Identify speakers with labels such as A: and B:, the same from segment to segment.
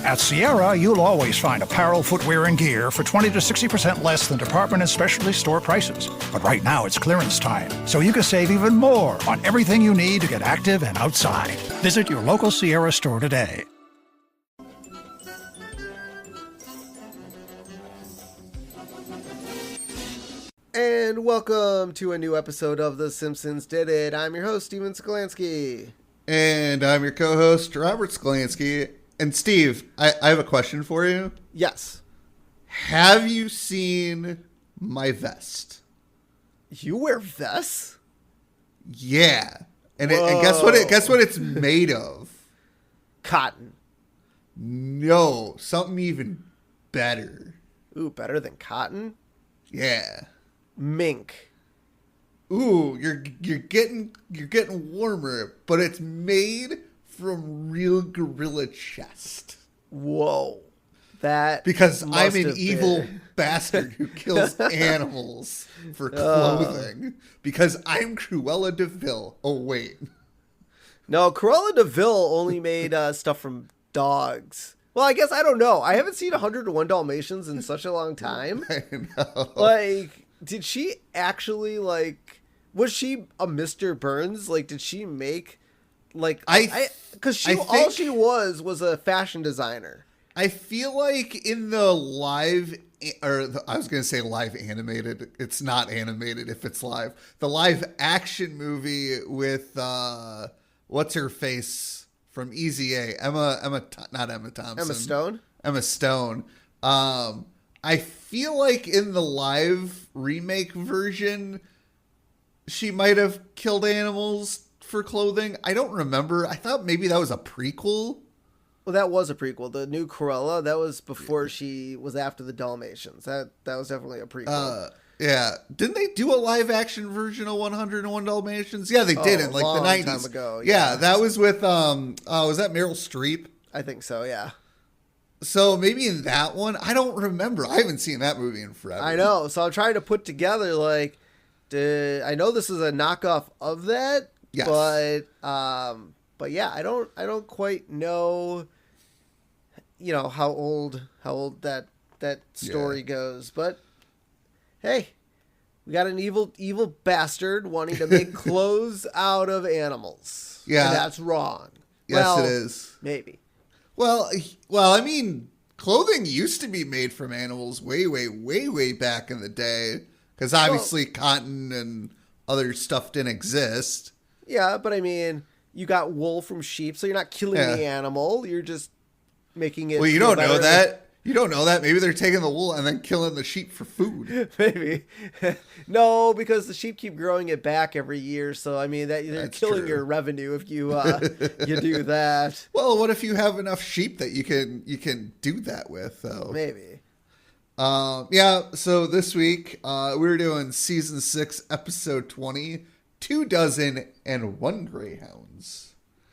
A: At Sierra, you'll always find apparel, footwear, and gear for 20 to 60% less than department and specialty store prices. But right now it's clearance time, so you can save even more on everything you need to get active and outside. Visit your local Sierra store today.
B: And welcome to a new episode of The Simpsons Did It. I'm your host, Steven Skolansky.
C: And I'm your co-host, Robert Skolansky. And Steve, I have a question for you.
B: Yes.
C: Have you seen my vest?
B: You wear vests?
C: Yeah. And guess what it's made of?
B: Cotton.
C: No, something even better.
B: Ooh, better than cotton?
C: Yeah.
B: Mink.
C: Ooh, you're getting warmer, but it's made from real gorilla chest.
B: Whoa. That
C: because I'm an
B: been
C: evil bastard who kills animals for clothing. Because I'm Cruella de Vil. Oh, wait.
B: No, Cruella de Vil only made stuff from dogs. Well, I guess I don't know. I haven't seen 101 Dalmatians in such a long time.
C: I know.
B: Like, did she actually, like, was she a Mr. Burns? Like, did she make, like, because all she was a fashion designer.
C: I feel like in the live, I was going to say live animated. It's not animated if it's live. The live action movie with, what's her face from Easy A? Not Emma Thompson.
B: Emma Stone?
C: Emma Stone. I feel like in the live remake version, she might have killed animals for clothing. I don't remember. I thought maybe that was a prequel.
B: Well, that was a prequel. The new Cruella, that was before she was after the Dalmatians. That was definitely a prequel.
C: Yeah. Didn't they do a live action version of 101 Dalmatians? Yeah, they did in like the 90s.
B: Time ago.
C: Yeah, that was with was that Meryl Streep?
B: I think so, yeah.
C: So maybe in that one, I don't remember. I haven't seen that movie in forever.
B: I know. So I'm trying to put together like I know this is a knockoff of that.
C: Yes.
B: But yeah, I don't quite know, you know, how old that story goes. But hey, we got an evil bastard wanting to make clothes out of animals.
C: Yeah.
B: And that's wrong.
C: Yes, it is.
B: Maybe.
C: Well, I mean, clothing used to be made from animals way, way, way, way back in the day. Because obviously cotton and other stuff didn't exist.
B: Yeah, but I mean, you got wool from sheep, so you're not killing the animal. You're just making it.
C: Well, you don't know that. You don't know that. Maybe they're taking the wool and then killing the sheep for food.
B: Maybe. No, because the sheep keep growing it back every year. So, I mean, they're killing your revenue if you you do that.
C: Well, what if you have enough sheep that you can do that with, though?
B: Maybe.
C: Yeah, so this week we're doing Season 6, Episode 20, 2 Dozen and One Greyhounds.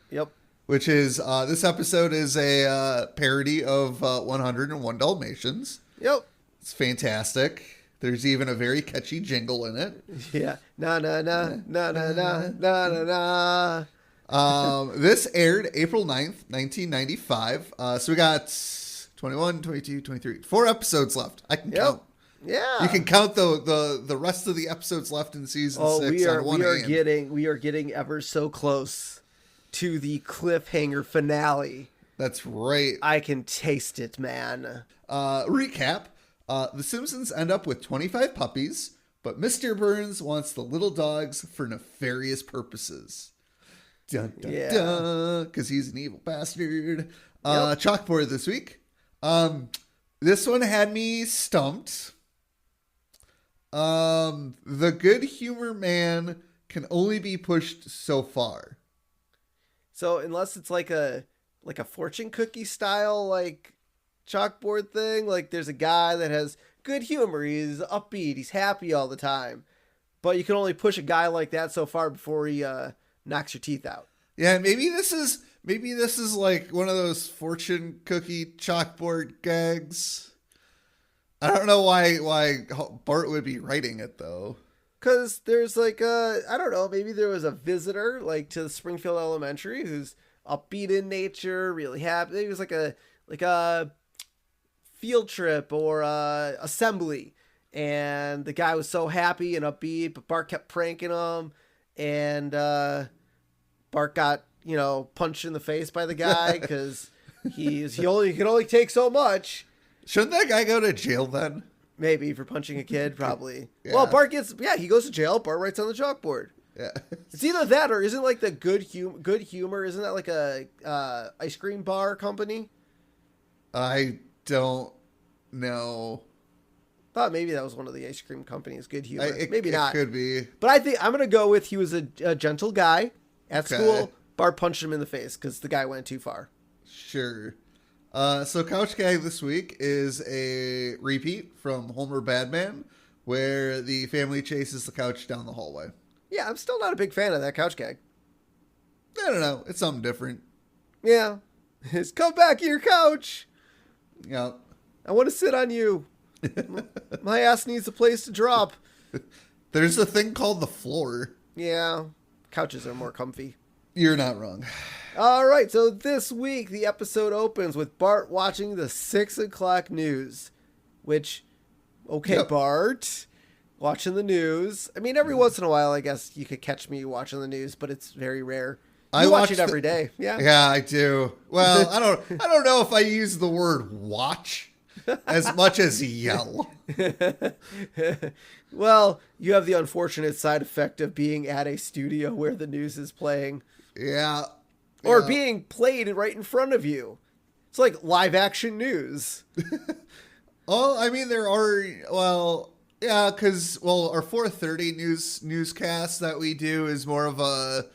B: Yep.
C: Which is, this episode is a parody of 101 Dalmatians.
B: Yep.
C: It's fantastic. There's even a very catchy jingle in it.
B: Yeah. Na na na na na na na na na.
C: This aired April 9th, 1995. So we got 21, 22, 23, 4 episodes left. I can count.
B: Yeah.
C: You can count the rest of the episodes left in season 6 on one hand.
B: We are getting ever so close to the cliffhanger finale.
C: That's right.
B: I can taste it, man.
C: Recap. The Simpsons end up with 25 puppies, but Mr. Burns wants the little dogs for nefarious purposes. Dun, dun, dun, because he's an evil bastard. Chalkboard this week. This one had me stumped. The good humor man can only be pushed so far.
B: So unless it's like a fortune cookie style like chalkboard thing, like there's a guy that has good humor, he's upbeat, he's happy all the time, but you can only push a guy like that so far before he knocks your teeth out.
C: Yeah, maybe this is like one of those fortune cookie chalkboard gags. I don't know why Bart would be writing it though. Because
B: there's like I don't know, maybe there was a visitor like to Springfield Elementary who's upbeat in nature, really happy. It was like a field trip or assembly, and the guy was so happy and upbeat, but Bart kept pranking him, and Bart got punched in the face by the guy because he can only take so much.
C: Shouldn't that guy go to jail then?
B: Maybe for punching a kid, probably.
C: Yeah.
B: Well, Bart he goes to jail. Bart writes on the chalkboard.
C: Yeah.
B: It's either that or isn't like the good humor? Isn't that like a ice cream bar company?
C: I don't know.
B: Thought maybe that was one of the ice cream companies. Good humor. Maybe
C: it
B: not.
C: Could be.
B: But I think I'm gonna go with he was a gentle guy at school. Bart punched him in the face because the guy went too far.
C: Sure. So Couch Gag this week is a repeat from Homer Badman, where the family chases the couch down the hallway.
B: Yeah, I'm still not a big fan of that couch gag.
C: I don't know. It's something different.
B: Yeah. It's come back to your couch.
C: Yeah.
B: I want to sit on you. My ass needs a place to drop.
C: There's a thing called the floor.
B: Yeah. Couches are more comfy.
C: You're not wrong.
B: All right. So this week, the episode opens with Bart watching the 6 o'clock news, which, okay, yep. Bart, watching the news. I mean, every once in a while, I guess you could catch me watching the news, but it's very rare. You watch it every day. Yeah.
C: Yeah, I do. Well, I don't know if I use the word watch as much as yell.
B: Well, you have the unfortunate side effect of being at a studio where the news is playing.
C: Yeah.
B: Or being played right in front of you. It's like live action news.
C: Oh, I mean, there are, well, yeah, because, our 4:30 newscast that we do is more of a,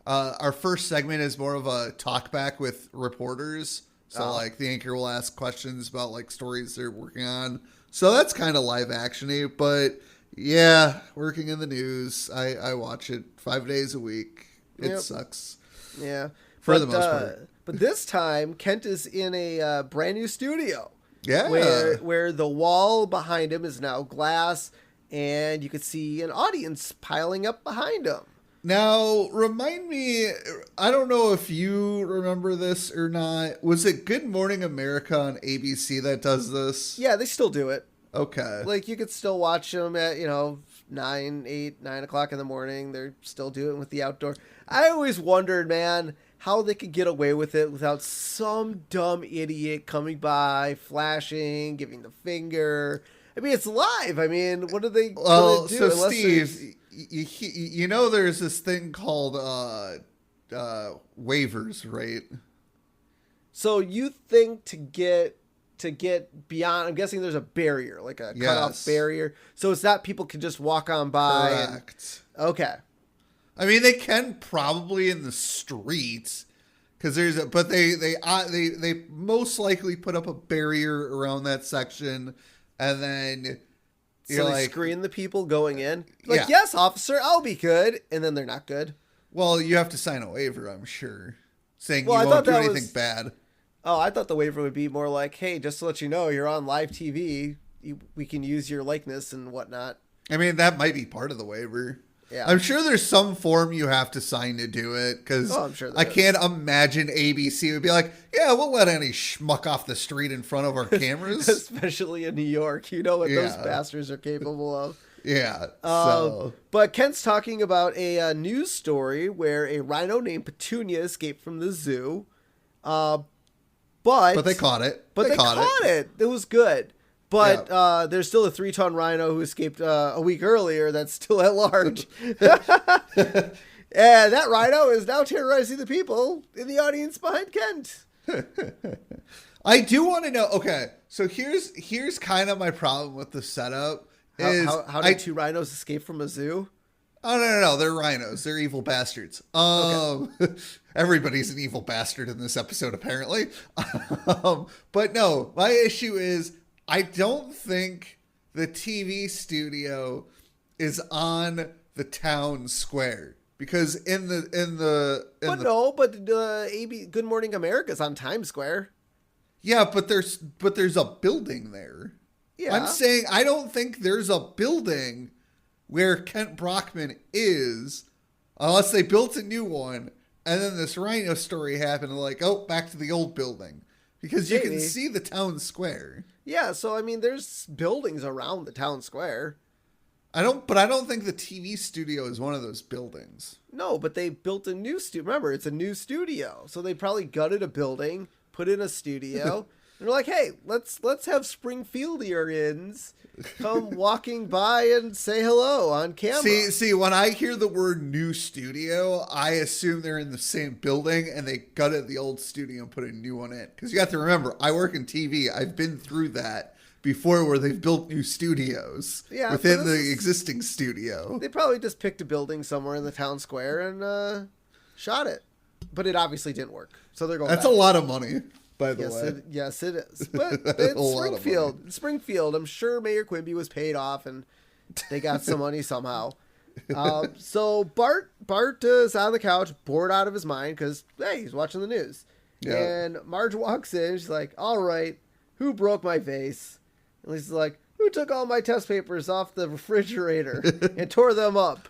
C: our first segment is more of a talk back with reporters. So, like, the anchor will ask questions about, like, stories they're working on. So that's kind of live action-y, but yeah, working in the news, I watch it 5 days a week. It sucks.
B: Yeah.
C: For the most part.
B: But this time, Kent is in a brand new studio.
C: Yeah.
B: Where the wall behind him is now glass, and you could see an audience piling up behind him.
C: Now, remind me, I don't know if you remember this or not. Was it Good Morning America on ABC that does this?
B: Yeah, they still do it.
C: Okay.
B: Like, you could still watch them at, 9 o'clock in the morning. They're still doing it with the outdoor. I always wondered, man, how they could get away with it without some dumb idiot coming by, flashing, giving the finger. I mean, it's live. I mean, what are they going to do?
C: So, Steve, there's this thing called waivers, right?
B: So you think to get beyond, I'm guessing there's a barrier, like a cutoff barrier. So it's that people can just walk on by.
C: Correct.
B: Okay.
C: I mean, they can probably in the streets because but they most likely put up a barrier around that section, and then
B: so they screen the people going in. Like, yes, officer, I'll be good, and then they're not good.
C: Well, you have to sign a waiver, I'm sure, saying you won't do anything bad.
B: Oh, I thought the waiver would be more like, hey, just to let you know, you're on live TV. We can use your likeness and whatnot.
C: I mean, that might be part of the waiver.
B: Yeah.
C: I'm sure there's some form you have to sign to do it, because I can't imagine ABC would be like, yeah, we'll let any schmuck off the street in front of our cameras.
B: Especially in New York. You know what those bastards are capable of.
C: Yeah.
B: But Kent's talking about a news story where a rhino named Petunia escaped from the zoo. But
C: they caught it.
B: But they caught it. It was good. But there's still a 3-ton rhino who escaped a week earlier that's still at large. And that rhino is now terrorizing the people in the audience behind Kent.
C: I do want to know. Okay, so here's kind of my problem with the setup.
B: How did 2 rhinos escape from a zoo?
C: Oh, no. They're rhinos. They're evil bastards. Everybody's an evil bastard in this episode, apparently. But no, my issue is I don't think the TV studio is on the town square, because
B: Good Morning America's on Times Square.
C: Yeah, but there's a building there.
B: Yeah.
C: I'm saying I don't think there's a building where Kent Brockman is, unless they built a new one, And then this rhino story happened, and like, oh, back to the old building. Because you can see the town square.
B: Yeah, so I mean, there's buildings around the town square.
C: I don't think the TV studio is one of those buildings.
B: No, but they built a new studio. Remember, it's a new studio. So they probably gutted a building, put in a studio, and they're like, hey, let's have Springfieldians come walking by and say hello on camera.
C: See, when I hear the word new studio, I assume they're in the same building and they gutted the old studio and put a new one in. Because you have to remember, I work in TV. I've been through that before where they've built new studios within the existing studio.
B: They probably just picked a building somewhere in the town square and shot it. But it obviously didn't work. So they're going
C: That's
B: back.
C: a lot of money. By the way.
B: Yes, it is. But it's Springfield. I'm sure Mayor Quimby was paid off and they got some money somehow. So Bart is on the couch, bored out of his mind because, hey, he's watching the news. Yeah. And Marge walks in. She's like, all right, who broke my vase? And Lisa's like, who took all my test papers off the refrigerator and tore them up?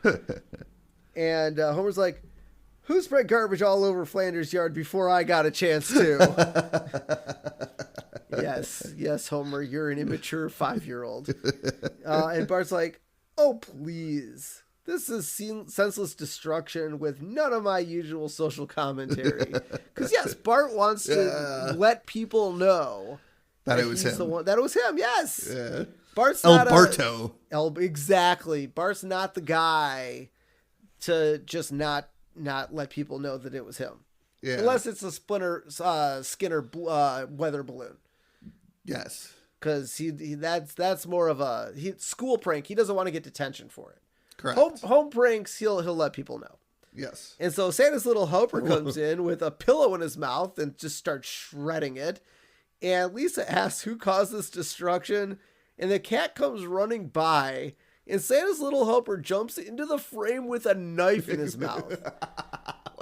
B: And Homer's like, who spread garbage all over Flanders' yard before I got a chance to? Yes, Homer, you're an immature 5-year-old. And Bart's like, oh, please. This is senseless destruction with none of my usual social commentary. Because, yes, Bart wants to let people know
C: that it was him.
B: That it was him, yes.
C: Yeah.
B: Bart's
C: El
B: not
C: Barto.
B: Exactly. Bart's not the guy to just not let people know that it was him. Yeah. Unless it's a Skinner weather balloon.
C: Yes.
B: Because that's more of a school prank. He doesn't want to get detention for it.
C: Correct.
B: Home pranks, he'll let people know.
C: Yes.
B: And so Santa's little helper comes in with a pillow in his mouth and just starts shredding it. And Lisa asks who caused this destruction. And the cat comes running by. And Santa's little helper jumps into the frame with a knife in his mouth.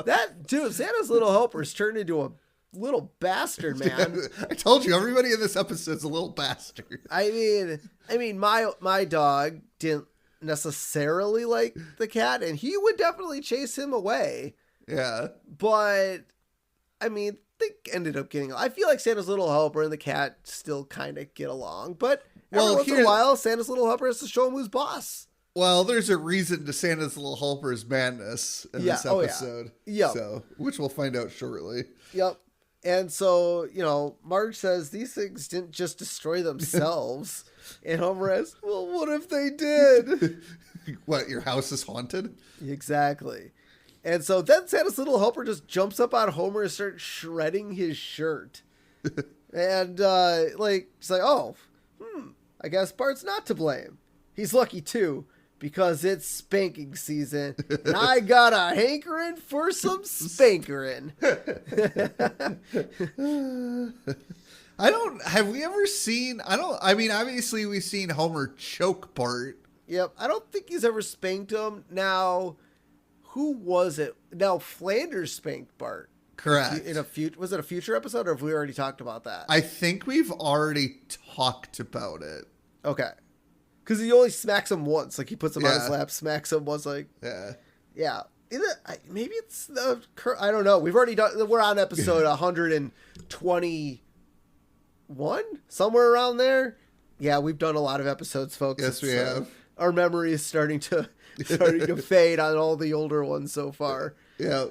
B: Santa's little helper's turned into a little bastard, man.
C: I told you, everybody in this episode's a little bastard.
B: I mean, my dog didn't necessarily like the cat, and he would definitely chase him away.
C: Yeah.
B: But, I mean, they ended up getting... I feel like Santa's little helper and the cat still kind of get along, but... Every once in a while, Santa's little helper has to show him who's boss.
C: Well, there's a reason to Santa's little helper's madness in this episode.
B: Yep.
C: So, which we'll find out shortly.
B: Yep. And so, Marge says these things didn't just destroy themselves. And Homer asks, well, what if they did?
C: What, your house is haunted?
B: Exactly. And so then Santa's little helper just jumps up on Homer and starts shredding his shirt. And, she's like, oh, I guess Bart's not to blame. He's lucky, too, because it's spanking season, and I got a hankering for some spankering.
C: Obviously we've seen Homer choke Bart.
B: Yep, I don't think he's ever spanked him. Now, who was it? Now, Flanders spanked Bart.
C: Correct.
B: Was it a future episode, or have we already talked about that?
C: I think we've already talked about it.
B: Okay. Because he only smacks him once. Like, he puts him on his lap, smacks him once, like...
C: Yeah.
B: Yeah. Maybe it's the... I don't know. We're on episode 121? Somewhere around there? Yeah, we've done a lot of episodes, folks.
C: Yes, we have.
B: Our memory is starting to fade on all the older ones so far.
C: Yeah.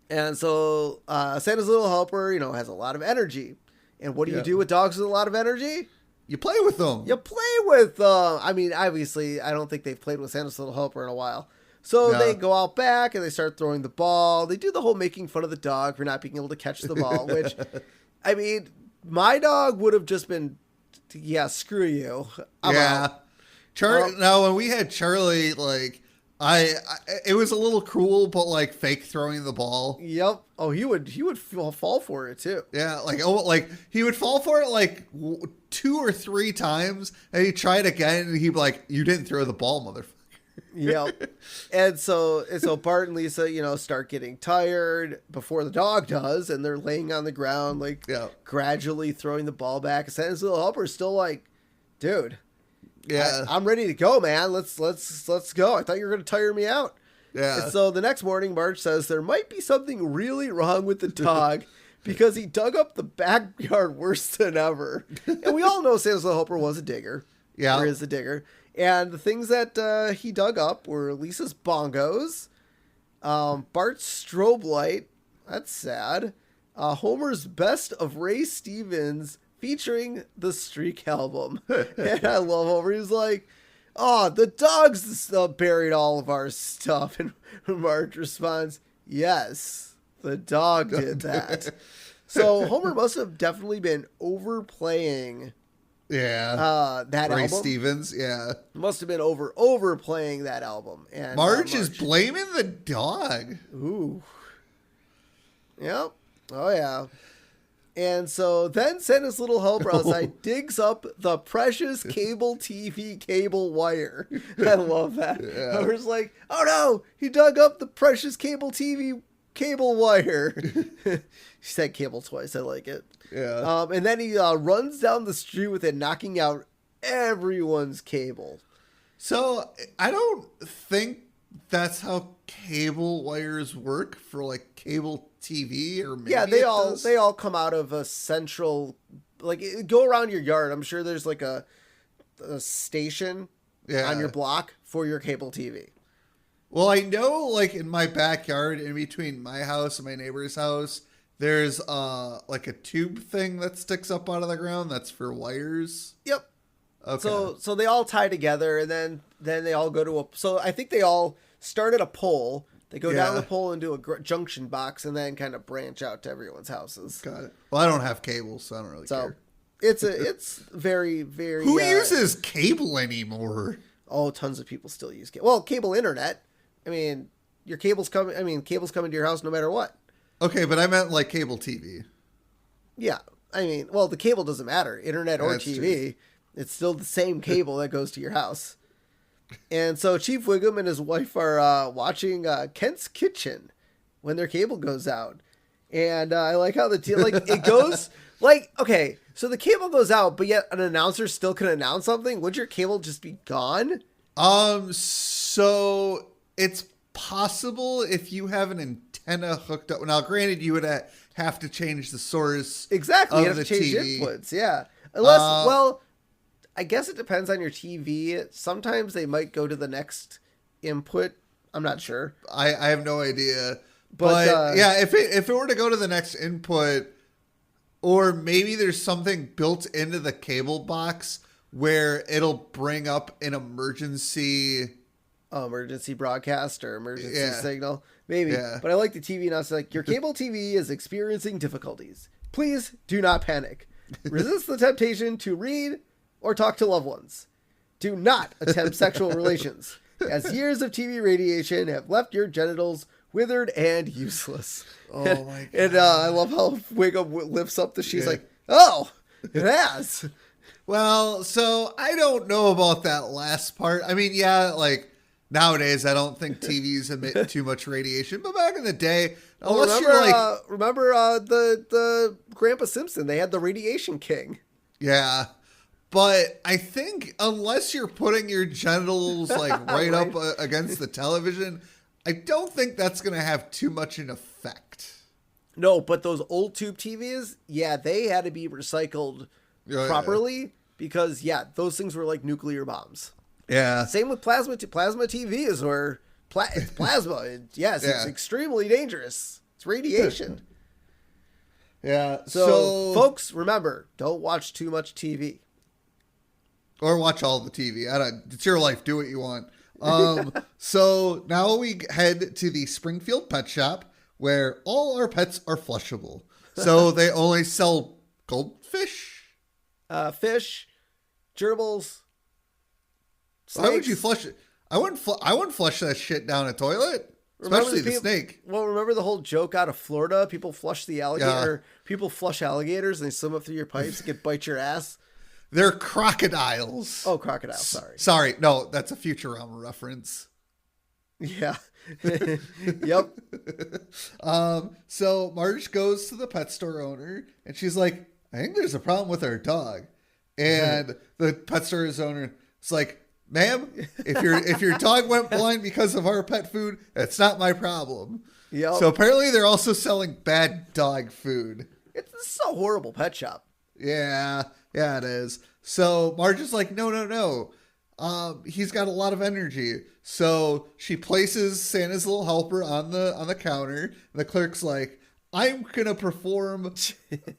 B: And so Santa's little helper, has a lot of energy. And what do you do with dogs with a lot of energy?
C: You play with them.
B: Obviously, I don't think they've played with Santa's little helper in a while. So they go out back and they start throwing the ball. They do the whole making fun of the dog for not being able to catch the ball, which, my dog would have just been, screw you. I'm out.
C: Now, when we had Charlie, it was a little cruel, but fake throwing the ball.
B: Yep. Oh, he would fall for it too.
C: Yeah, he would fall for it 2 or 3 times, and he'd try it again, and he'd be like, "You didn't throw the ball, motherfucker."
B: Yep. And so Bart and Lisa, start getting tired before the dog does, and they're laying on the ground, gradually throwing the ball back. And Santa's little helper is still like, "Dude, I'm ready to go, man. Let's go. I thought you were going to tire me out."
C: Yeah.
B: And so the next morning, Marge says there might be something really wrong with the dog because he dug up the backyard worse than ever. And we all know Santa's Little Helper was a digger.
C: Yeah.
B: Or is a digger. And the things that he dug up were Lisa's bongos, Bart's strobe light. That's sad. Homer's Best of Ray Stevens featuring the Streak album. And I love Homer. He's like, oh, the dogs buried all of our stuff. And Marge responds, yes, the dog did that. So Homer must have definitely been overplaying that
C: Ray
B: album.
C: Stevens, yeah.
B: Must have been overplaying that album. And
C: Marge is blaming the dog.
B: Ooh. Yep. Oh, yeah. And so then Santa's Little Helper outside digs up the precious cable TV cable wire. I love that.
C: Yeah.
B: Homer's like, oh no, he dug up the precious cable TV cable wire. She said cable twice. I like it.
C: Yeah.
B: And then he runs down the street with it, knocking out everyone's cable.
C: So I don't think that's how cable wires work for like cable TV, or maybe
B: they all come out of a central, like, go around your yard. I'm sure there's like a station on your block for your cable TV.
C: Well, I know, like, in my backyard, in between my house and my neighbor's house, there's like a tube thing that sticks up out of the ground that's for wires.
B: Yep.
C: Okay.
B: So they all tie together, and then they all go to so I think they all start at a pole. They go down the pole into a junction box, and then kind of branch out to everyone's houses.
C: Got it. Well, I don't have cable, so I don't really care.
B: It's very, very.
C: Who uses cable anymore?
B: Oh, tons of people still use cable. Well, cable internet. I mean, your cable's coming. I mean, cable's coming to your house no matter what.
C: Okay, but I meant like cable TV.
B: Yeah, I mean, well, the cable doesn't matter, internet or TV.
C: True.
B: It's still the same cable that goes to your house. And so Chief Wiggum and his wife are watching Kent's Kitchen when their cable goes out. And I like how it goes like, okay, so the cable goes out, but yet an announcer still can announce something. Would your cable just be gone?
C: So it's possible if you have an antenna hooked up. Now, granted, you would have to change the source.
B: Exactly.
C: Of
B: you have
C: the
B: to change
C: TV.
B: inputs. Yeah. Unless, well, I guess it depends on your TV. Sometimes they might go to the next input. I'm not sure.
C: I have no idea. But yeah, if it were to go to the next input, or maybe there's something built into the cable box where it'll bring up an emergency
B: broadcast or emergency signal. Maybe.
C: Yeah.
B: But I like the TV now. It's like, your cable TV is experiencing difficulties. Please do not panic. Resist the temptation to read or talk to loved ones. Do not attempt sexual relations, as years of TV radiation have left your genitals withered and useless.
C: Oh my God.
B: And I love how Wiggum lifts up the sheet. He's like, oh, it has.
C: Well, so I don't know about that last part. I mean, yeah, like nowadays I don't think TVs emit too much radiation, but back in the day,
B: remember the Grandpa Simpson, they had the Radiation King.
C: Yeah. But I think unless you're putting your genitals like right up against the television, I don't think that's going to have too much an effect.
B: No, but those old tube TVs, yeah, they had to be recycled properly because, those things were like nuclear bombs.
C: Yeah.
B: Same with plasma TVs or it's plasma. It's extremely dangerous. It's radiation.
C: Yeah.
B: So, folks, remember, don't watch too much TV.
C: Or watch all the TV. It's your life. Do what you want. So now we head to the Springfield Pet Shop where all our pets are flushable. So they only sell goldfish,
B: fish, gerbils. Snakes.
C: Why would you flush it? I wouldn't flush that shit down a toilet, especially the snake.
B: Well, remember the whole joke out of Florida? People flush the alligator. People flush alligators and they swim up through your pipes and can bite your ass.
C: They're crocodiles.
B: Oh, crocodiles. Sorry.
C: Sorry. No, that's a Futurama reference.
B: Yeah. Yep.
C: So Marge goes to the pet store owner and she's like, I think there's a problem with our dog. And the pet store's owner is like, ma'am, if your dog went blind because of our pet food, that's not my problem.
B: Yep.
C: So apparently they're also selling bad dog food.
B: It's a horrible pet shop.
C: Yeah, it is. So Marge is like, no. He's got a lot of energy. So she places Santa's little helper on the counter. And the clerk's like, I'm gonna perform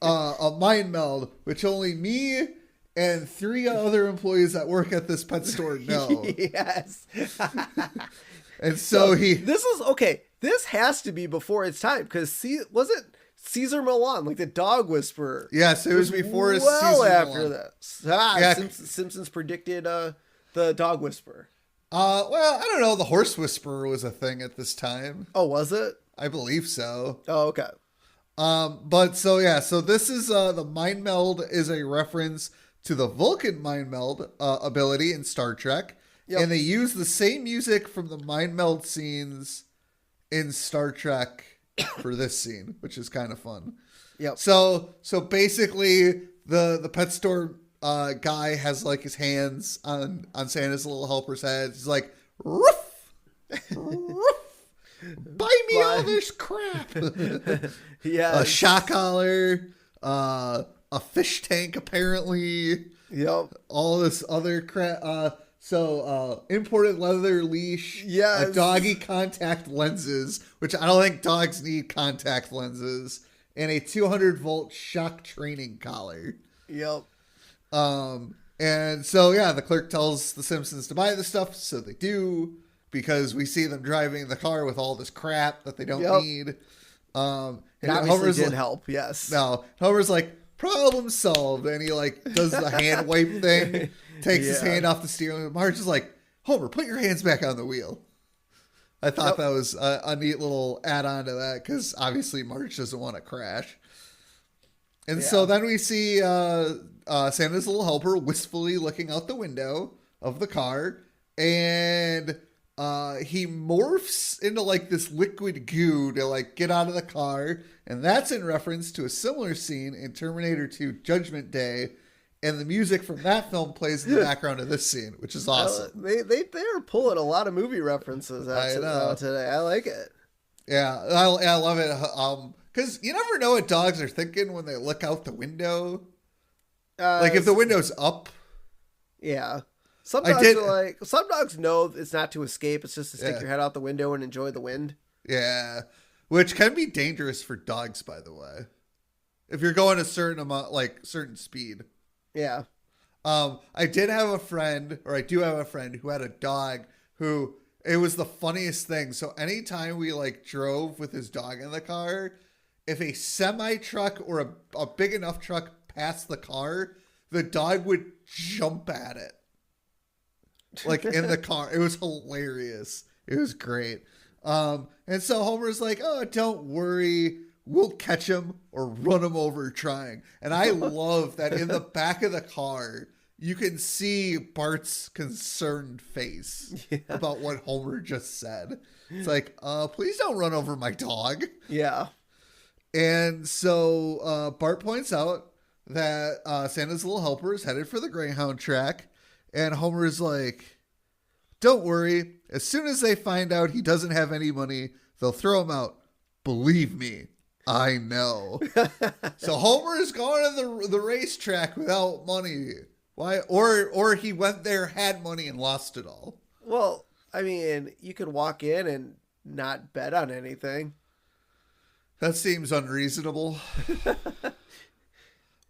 C: a mind meld, which only me and 3 other employees that work at this pet store know.
B: Yes.
C: And so
B: This is okay. This has to be before its time because was it Caesar Milan, like the dog whisperer?
C: Yes, it was before Caesar
B: after
C: Milan.
B: this.
C: Yeah.
B: Simpsons predicted the dog whisperer.
C: Well, I don't know. The horse whisperer was a thing at this time.
B: Oh, was it?
C: I believe so.
B: Oh, okay.
C: But so this is the mind meld is a reference to the Vulcan mind meld ability in Star Trek.
B: Yep.
C: And they use the same music from the mind meld scenes in Star Trek for this scene, which is kind of fun.
B: Yep.
C: So basically the pet store guy has like his hands on Santa's little helper's head. He's like, roof, roof, buy me all this crap.
B: Yeah.
C: A shock collar, a fish tank apparently.
B: Yep.
C: All this other crap. So imported leather leash.
B: Yes.
C: Doggy contact lenses, which I don't think dogs need contact lenses, and a 200-volt shock training collar.
B: Yep.
C: And so the clerk tells the Simpsons to buy the stuff, so they do, because we see them driving the car with all this crap that they don't need. And
B: obviously
C: Homer's
B: did
C: like,
B: help. Yes.
C: No, Homer's like, problem solved, and he like does the hand wipe thing, takes his hand off the steering wheel. Marge is like, Homer, put your hands back on the wheel. I thought that was a neat little add-on to that, because obviously Marge doesn't want to crash. And so then we see Santa's little helper wistfully looking out the window of the car, and he morphs into like this liquid goo to like get out of the car, and that's in reference to a similar scene in Terminator 2 Judgment Day, and the music from that film plays in the background of this scene, which is awesome.
B: They're pulling a lot of movie references out today. I like it.
C: Yeah, I love it. Because you never know what dogs are thinking when they look out the window. Like if the window's up.
B: Yeah. Some dogs know it's not to escape. It's just to stick your head out the window and enjoy the wind.
C: Yeah. Which can be dangerous for dogs, by the way. If you're going a certain amount, like certain speed.
B: Yeah.
C: I do have a friend who had a dog who, it was the funniest thing. So anytime we like drove with his dog in the car, if a semi truck or a big enough truck passed the car, the dog would jump at it. Like in the car. It was hilarious. It was great. And so Homer's like, oh, don't worry. We'll catch him or run him over trying. And I love that in the back of the car, you can see Bart's concerned face about what Homer just said. It's like, please don't run over my dog.
B: Yeah.
C: And so Bart points out that Santa's little helper is headed for the Greyhound track. And Homer is like, don't worry. As soon as they find out he doesn't have any money, they'll throw him out. Believe me, I know. So Homer is going to the racetrack without money. Why? Or he went there, had money, and lost it all.
B: Well, I mean, you could walk in and not bet on anything.
C: That seems unreasonable.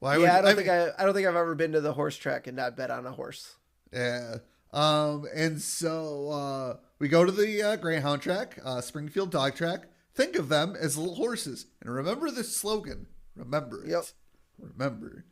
B: I don't think I've ever been to the horse track and not bet on a horse.
C: Yeah. And so we go to the Greyhound track, Springfield Dog Track. Think of them as little horses. And remember this slogan. Remember it.
B: Yep.
C: Remember.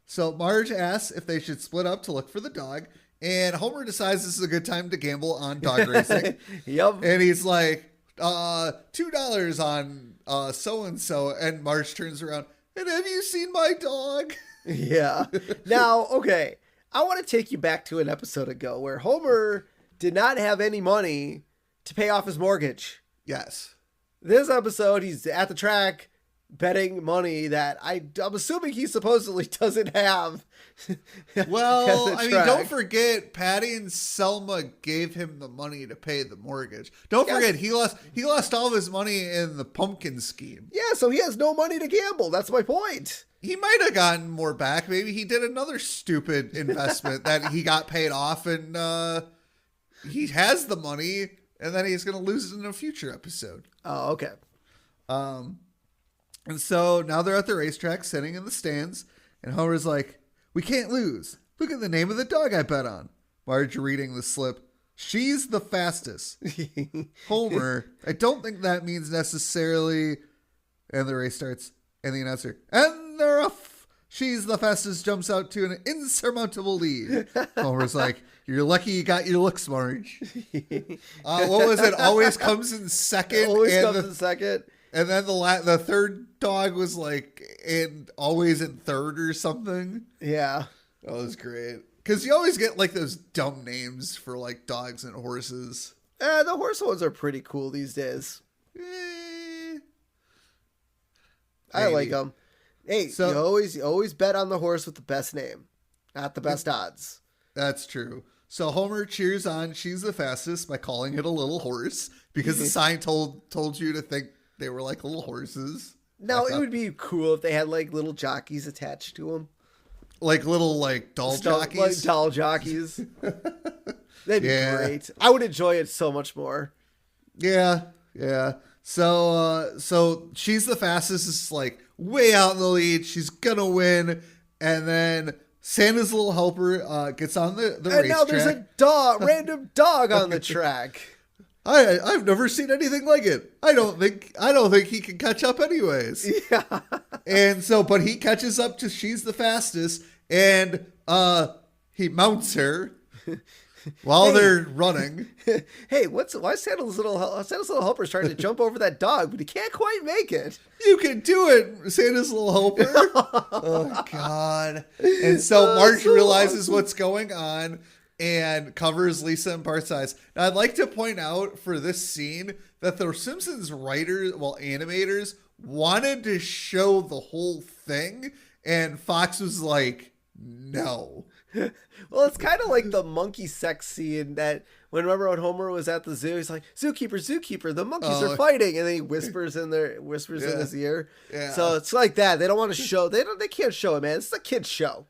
C: So Marge asks if they should split up to look for the dog. And Homer decides this is a good time to gamble on dog racing.
B: Yep.
C: And he's like, $2 on so-and-so. And Marge turns around. And have you seen my dog?
B: Yeah. Now, okay. I want to take you back to an episode ago where Homer did not have any money to pay off his mortgage.
C: Yes.
B: This episode, he's at the track, betting money that I'm assuming he supposedly doesn't have.
C: Well, I mean, don't forget, Patty and Selma gave him the money to pay the mortgage. Don't forget, he lost all of his money in the pumpkin scheme.
B: Yeah, so he has no money to gamble. That's my point.
C: He might have gotten more back. Maybe he did another stupid investment that he got paid off, and he has the money, and then he's going to lose it in a future episode.
B: Oh, okay.
C: And so now they're at the racetrack, sitting in the stands, and Homer's like, "We can't lose. Look at the name of the dog I bet on." Marge reading the slip. "She's the fastest." Homer, "I don't think that means necessarily." And the race starts, and the announcer, "And they're off. She's the fastest," jumps out to an insurmountable lead. Homer's like, "You're lucky you got your looks, Marge." What was it? Always comes in second.
B: In second.
C: And then the third dog was like always in third or something.
B: Yeah.
C: That was great. Because you always get like those dumb names for like dogs and horses.
B: The horse ones are pretty cool these days. I like them. Hey, so, you always bet on the horse with the best name, not the best odds.
C: That's true. So Homer cheers on "She's the fastest" by calling it a little horse because the sign told you to think they were like little horses.
B: No, it would be cool if they had like little jockeys attached to them.
C: Like little like doll jockeys?
B: Like doll jockeys. That'd be great. I would enjoy it so much more.
C: Yeah. So "She's the fastest" is like way out in the lead. She's gonna win. And then Santa's little helper gets on the racetrack.
B: And now there's a random dog on the track.
C: I've never seen anything like it. I don't think he can catch up anyways.
B: Yeah.
C: And so, but he catches up to "She's the fastest," and he mounts her while they're running.
B: Hey, why Santa's little helper's trying to jump over that dog, but he can't quite make it.
C: You can do it, Santa's little helper. Oh God. And so Marge realizes what's going on and covers Lisa and Bart's eyes. Now, I'd like to point out for this scene that the Simpsons animators wanted to show the whole thing, and Fox was like, no.
B: Well, it's kind of like the monkey sex scene that remember when Homer was at the zoo, he's like, "Zookeeper, the monkeys are fighting," and then he whispers in his ear. Yeah. So it's like that. They don't want to show. They can't show it, man. It's a kid's show.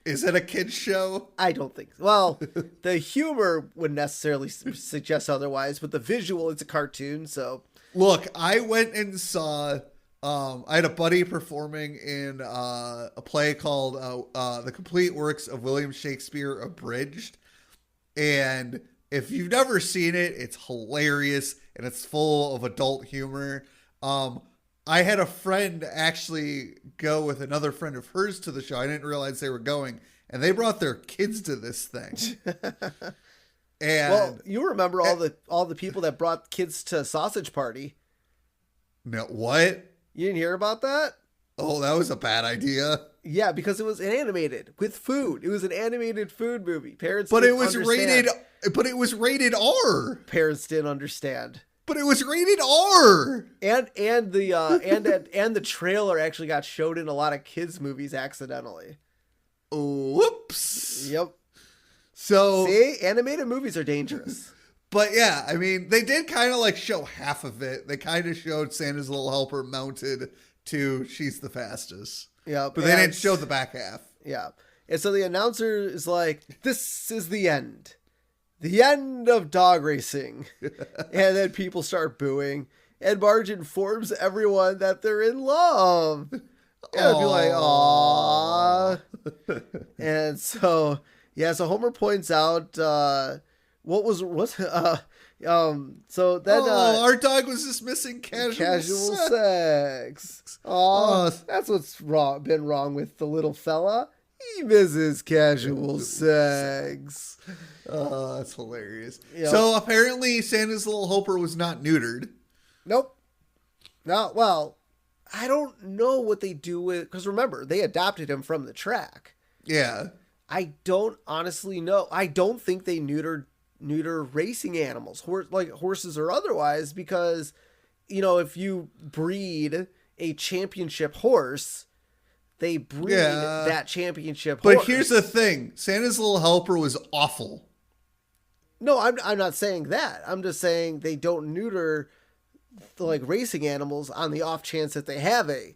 C: Is it a kid's show?
B: I don't think. Well, the humor wouldn't necessarily suggest otherwise, but the visual, it's a cartoon, so.
C: Look, I went and saw. I had a buddy performing in a play called "The Complete Works of William Shakespeare Abridged," and if you've never seen it, it's hilarious and it's full of adult humor. I had a friend actually go with another friend of hers to the show. I didn't realize they were going, and they brought their kids to this thing. And
B: well, you remember all the people that brought kids to Sausage Party?
C: No, what?
B: You didn't hear about that?
C: Oh, that was a bad idea.
B: Yeah, because it was animated with food. It was an animated food movie. Parents,
C: but it was rated. But it was rated R.
B: Parents didn't understand.
C: But it was rated R.
B: And the trailer actually got showed in a lot of kids' movies accidentally.
C: Whoops.
B: Yep.
C: So
B: see, animated movies are dangerous.
C: But yeah, I mean, they did kind of like show half of it. They kind of showed Santa's little helper mounted to "She's the fastest." Yeah. But they didn't show the back half.
B: Yeah. And so the announcer is like, "This is the end. The end of dog racing." And then people start booing. And Marge informs everyone that they're in love. And I'd be like, "Aww." And so, yeah, so Homer points out, so then
C: our dog was just missing casual sex.
B: That's what's been wrong with the little fella. He misses casual sex.
C: Oh, that's hilarious. Yep. So apparently Santa's little helper was not neutered.
B: Nope. No, well, I don't know what they do with, because remember, they adopted him from the track.
C: Yeah.
B: I don't honestly know. I don't think they neuter racing animals, like horses or otherwise, because, if you breed a championship horse, they breed that championship
C: horse.
B: But
C: here's the thing. Santa's Little Helper was awful.
B: No, I'm not saying that. I'm just saying they don't neuter the, like, racing animals on the off chance that they have a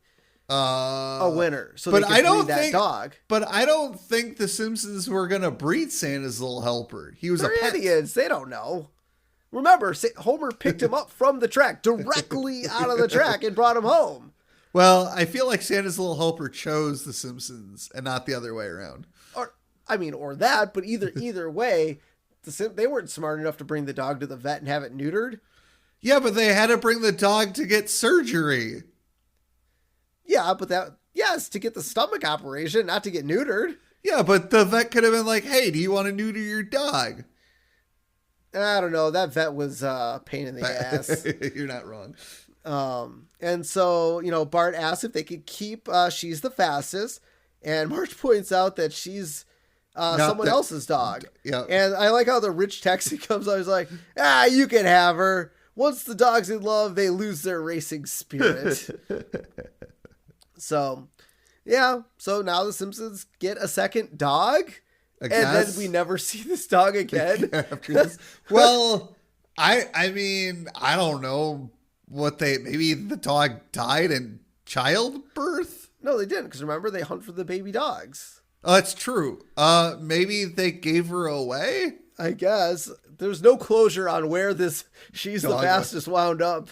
B: winner. So they can breed that dog.
C: But I don't think the Simpsons were going to breed Santa's Little Helper. He was
B: They're
C: a pet.
B: idiots. They don't know. Remember, Homer picked him up from the track, directly out of the track, and brought him home.
C: Well, I feel like Santa's Little Helper chose the Simpsons and not the other way around.
B: Or that, but either way, they weren't smart enough to bring the dog to the vet and have it neutered.
C: Yeah, but they had to bring the dog to get surgery.
B: Yeah, but to get the stomach operation, not to get neutered.
C: Yeah, but the vet could have been like, hey, do you want to neuter your dog?
B: I don't know. That vet was a pain in the ass.
C: You're not wrong.
B: And so, Bart asks if they could keep She's the Fastest. And Marge points out that she's someone else's dog.
C: Yeah.
B: And I like how the rich taxi comes out. He's like, you can have her. Once the dog's in love, they lose their racing spirit. So, yeah. So now the Simpsons get a second dog. And then we never see this dog again.
C: Well, I mean, I don't know maybe the dog died in childbirth?
B: No, they didn't. Because remember, they hunt for the baby dogs.
C: Oh, that's true. Maybe they gave her away?
B: I guess. There's no closure on where this She's the Fastest wound up.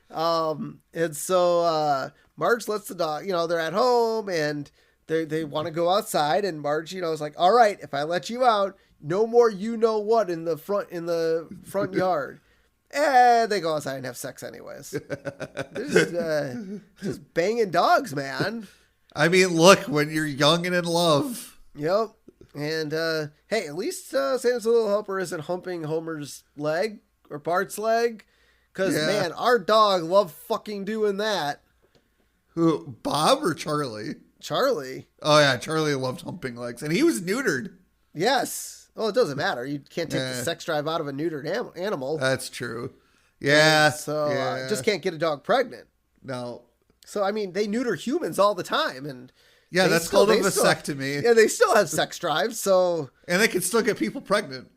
B: And so Marge lets the dog, they're at home and they want to go outside, and Marge, is like, all right, if I let you out, no more what in the front yard. And they go outside and have sex anyways. They're just banging dogs, man.
C: I mean, look, when you're young and in love.
B: Yep. And hey, at least Santa's Little Helper isn't humping Homer's leg or Bart's leg. Because, man, our dog loved fucking doing that.
C: Who, Bob or Charlie?
B: Charlie.
C: Oh, yeah, Charlie loved humping legs. And he was neutered.
B: Yes. Well, it doesn't matter. You can't take the sex drive out of a neutered animal.
C: That's true. Yeah.
B: So just can't get a dog pregnant.
C: No.
B: So, I mean, they neuter humans all the time. And
C: yeah, that's called a vasectomy.
B: Yeah, they still have sex drives, so...
C: And they can still get people pregnant.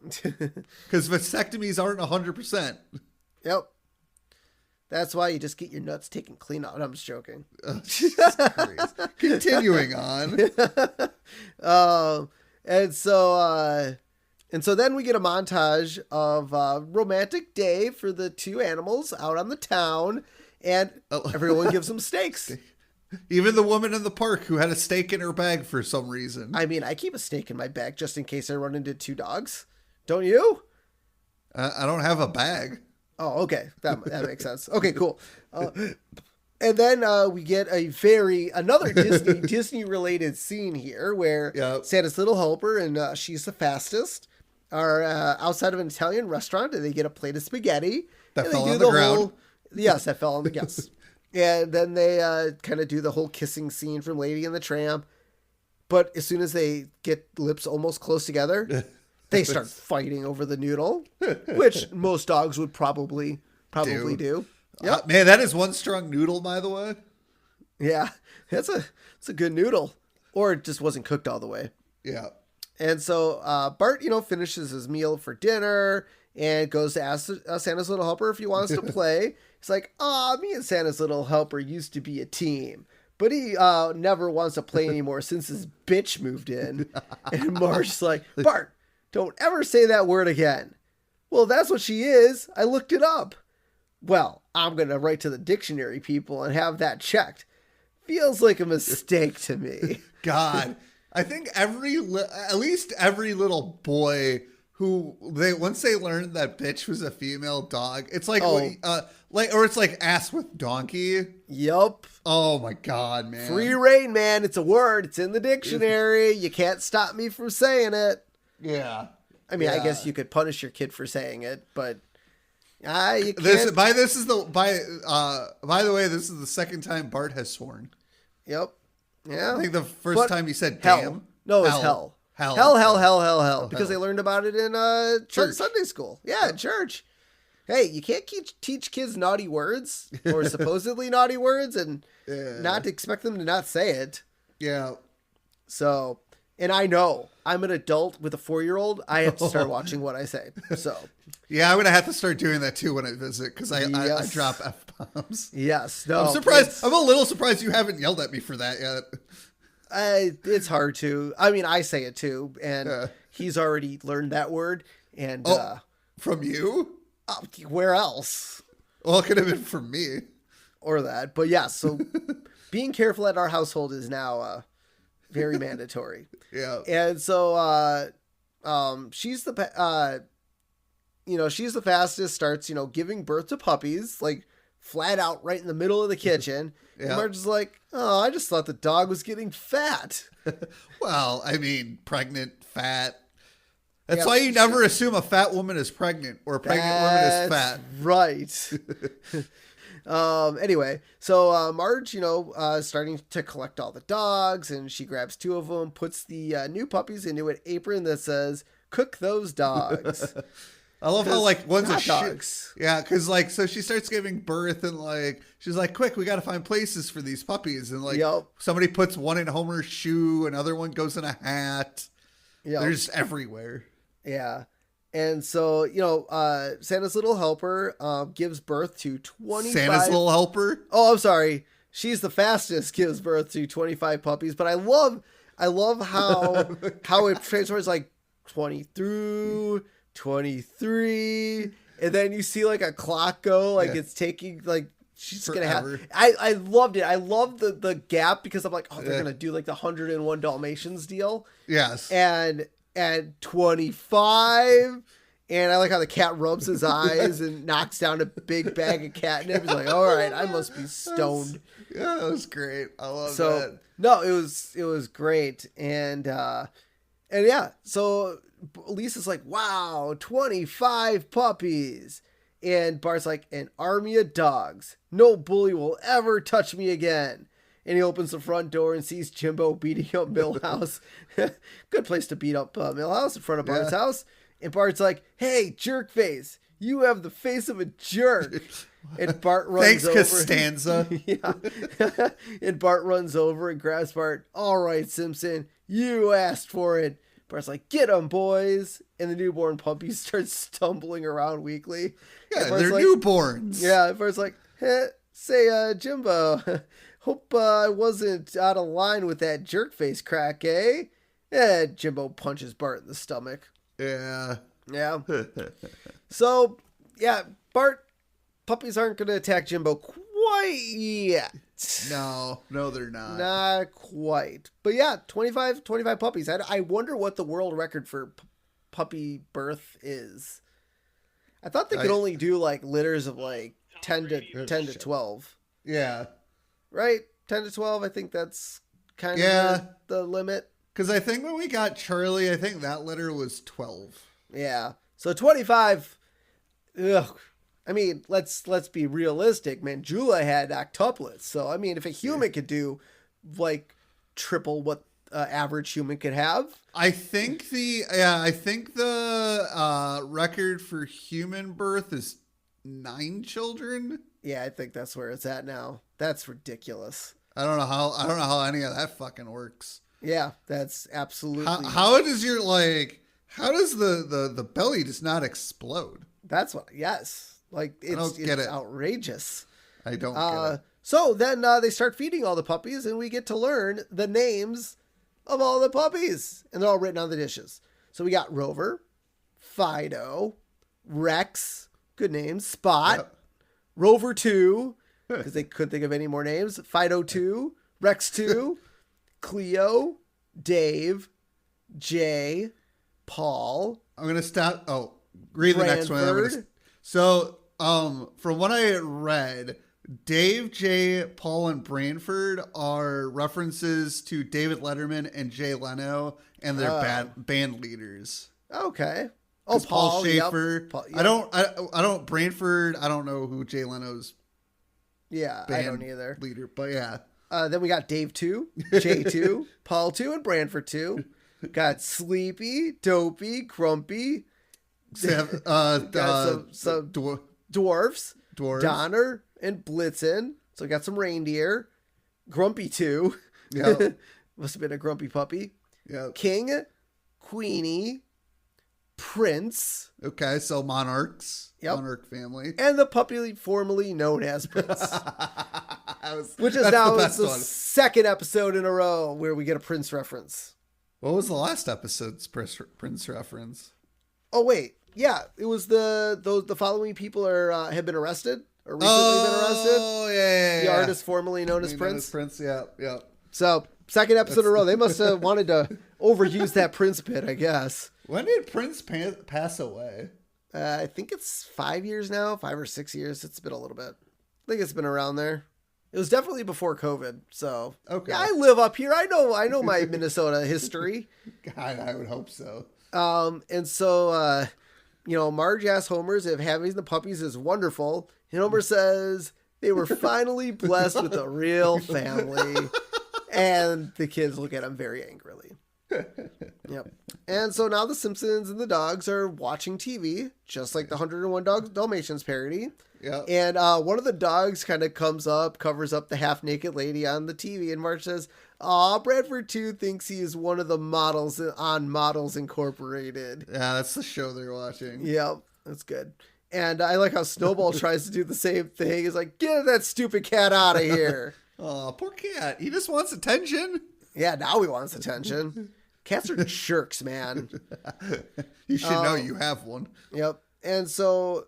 C: Because vasectomies aren't 100%.
B: Yep. That's why you just get your nuts taken clean out. I'm just joking.
C: Continuing on.
B: And so then we get a montage of romantic day for the two animals out on the town, and everyone gives them steaks.
C: Even the woman in the park who had a steak in her bag for some reason.
B: I mean, I keep a steak in my bag just in case I run into two dogs. Don't you?
C: I don't have a bag.
B: Oh, okay. That makes sense. Okay, cool. And then we get another Disney related scene here where Santa's Little Helper and She's the Fastest are outside of an Italian restaurant, and they get a plate of spaghetti.
C: That fell on the ground.
B: Yes, that fell on the yes. And then they kind of do the whole kissing scene from Lady and the Tramp. But as soon as they get lips almost close together, they start fighting over the noodle, which most dogs would probably do. Yep.
C: Man, that is one strong noodle, by the way.
B: Yeah, it's a good noodle. Or it just wasn't cooked all the way.
C: Yeah.
B: And so Bart, finishes his meal for dinner and goes to ask Santa's Little Helper if he wants to play. He's like, me and Santa's Little Helper used to be a team. But he never wants to play anymore since his bitch moved in. And Marge's like, Bart, don't ever say that word again. Well, that's what she is. I looked it up. Well, I'm going to write to the dictionary people and have that checked. Feels like a mistake to me.
C: God, I think at least every little boy who once they learned that bitch was a female dog, it's like, or it's like ass with donkey.
B: Yup.
C: Oh my God, man.
B: Free reign, man. It's a word. It's in the dictionary. You can't stop me from saying it.
C: Yeah.
B: I mean, I guess you could punish your kid for saying it, but you can't.
C: By the way, this is the second time Bart has sworn.
B: Yep. Yeah.
C: I think the first time he said
B: hell.
C: damn.
B: No, it's hell. Hell. Because they learned about it in church. Sunday school. Yeah, in church. hey, you can't teach kids naughty words or supposedly naughty words and not expect them to not say it.
C: Yeah.
B: So, and I know I'm an adult with a 4-year-old. I have to start watching what I say. So,
C: yeah, I'm going to have to start doing that too when I visit because I drop F-bombs.
B: Yes. No,
C: I'm surprised. I'm a little surprised you haven't yelled at me for that yet.
B: It's hard to. I mean, I say it too, and he's already learned that word. And
C: from you?
B: Where else?
C: Well, it could have been from me.
B: Or that. But yeah, so being careful at our household is now very mandatory.
C: Yeah.
B: And so she's the she's the fastest, starts, giving birth to puppies, like flat out right in the middle of the kitchen. Yeah. And Marge is like, oh, I just thought the dog was getting fat.
C: Well, I mean, pregnant, fat. That's why you never assume a fat woman is pregnant or a pregnant woman is fat.
B: Right. Anyway, so Marge, starting to collect all the dogs, and she grabs 2 of them, puts the new puppies into an apron that says, cook those dogs.
C: I love how one's a
B: dogs.
C: Yeah, because so she starts giving birth and she's like, quick, we got to find places for these puppies. And somebody puts one in Homer's shoe, another one goes in a hat. Yep. They're just everywhere.
B: Yeah. And so, Santa's little helper gives birth to 25.
C: Santa's little helper?
B: Oh, I'm sorry. She's the fastest, gives birth to 25 puppies. But I love how it transfers 20 through 23. And then you see a clock go, it's taking she's going to have. I loved it. I love the gap because I'm like, oh, they're going to do the 101 Dalmatians deal.
C: Yes.
B: And 25, and I like how the cat rubs his eyes and knocks down a big bag of catnip. He's like, all right, I must be stoned.
C: Yeah, that was great. I love that.
B: No, it was great. And yeah, so Lisa's like, wow, 25 puppies. And Bart's like, an army of dogs. No bully will ever touch me again. And he opens the front door and sees Jimbo beating up Milhouse. Good place to beat up Milhouse, in front of Bart's house. And Bart's like, hey, jerk face, you have the face of a jerk. And Bart runs over.
C: Thanks, Costanza.
B: Yeah. And Bart runs over and grabs Bart. All right, Simpson, you asked for it. Bart's like, get them, boys. And the newborn puppies start stumbling around weakly.
C: Yeah, they're newborns.
B: Yeah, Bart's like, hey, say, Jimbo, hope I wasn't out of line with that jerk face crack, eh? Yeah, Jimbo punches Bart in the stomach.
C: Yeah.
B: Yeah. So, yeah, Bart, puppies aren't going to attack Jimbo quite yet.
C: No, they're not.
B: Not quite. But yeah, 25 puppies. I wonder what the world record for puppy birth is. I thought they could only do litters of 10 to 12.
C: Yeah.
B: Right? 10 to 12, I think that's kind of the limit.
C: Because I think when we got Charlie, I think that litter was 12.
B: Yeah. So 25, ugh. I mean, let's be realistic, man. Jula had octuplets. So, I mean, if a human could do triple what average human could have.
C: I think the record for human birth is 9 children.
B: Yeah, I think that's where it's at now. That's ridiculous.
C: I don't know how any of that fucking works.
B: Yeah, that's absolutely.
C: How does how does the belly just not explode?
B: That's what. Yes, it's outrageous.
C: I don't get it.
B: So then they start feeding all the puppies, and we get to learn the names of all the puppies, and they're all written on the dishes. So we got Rover, Fido, Rex, good names, Spot,
C: yep.
B: Rover 2, because they couldn't think of any more names, Fido 2, Rex 2, Cleo, Dave, Jay, Paul.
C: I'm going to stop. Oh, read the next one. So, from what I read, Dave, Jay, Paul, and Branford are references to David Letterman and Jay Leno and their band leaders.
B: Okay.
C: Oh, Paul Schaefer.
B: Yep.
C: I don't Branford. I don't know who Jay Leno's.
B: Yeah, I don't either.
C: Leader, but yeah.
B: Then we got Dave 2, Jay 2, Paul 2, and Branford 2. Got Sleepy, Dopey, Grumpy. Dwarves. Donner and Blitzen. So we got some reindeer. Grumpy too.
C: Yeah.
B: Must have been a grumpy puppy.
C: Yeah.
B: King, Queenie, Prince.
C: Okay, so monarchs.
B: Yep.
C: Monarch family.
B: And the puppy formerly known as Prince. Which is
C: that's
B: now
C: the
B: it's the second episode in a row where we get a Prince reference.
C: What was the last episode's Prince reference?
B: Oh, wait. Yeah, it was the following people have been arrested or recently been arrested.
C: Oh, yeah.
B: The artist formerly known as Prince.
C: Prince, yeah.
B: So, second episode in a row. They must have wanted to overuse that Prince bit, I guess.
C: When did Prince pass away?
B: I think it's 5 years now, 5 or 6 years. It's been a little bit. I think it's been around there. It was definitely before COVID. So,
C: okay.
B: Yeah, I live up here. I know my Minnesota history.
C: God, I would hope so.
B: And so, Marge asks Homer's if having the puppies is wonderful. And Homer says they were finally blessed with a real family. And the kids look at him very angrily. Yep. And so now the Simpsons and the dogs are watching TV, just like the 101 Dalmatians parody.
C: Yeah.
B: And one of the dogs kind of comes up, covers up the half-naked lady on the TV, and Marge says, "Aw, Bradford too thinks he is one of the models on Models Incorporated."
C: Yeah, that's the show they're watching.
B: Yep, that's good. And I like how Snowball tries to do the same thing. He's like, "Get that stupid cat out of here."
C: Oh, poor cat. He just wants attention.
B: Yeah, now he wants attention. Cats are jerks, man.
C: You should know you have one.
B: Yep. And so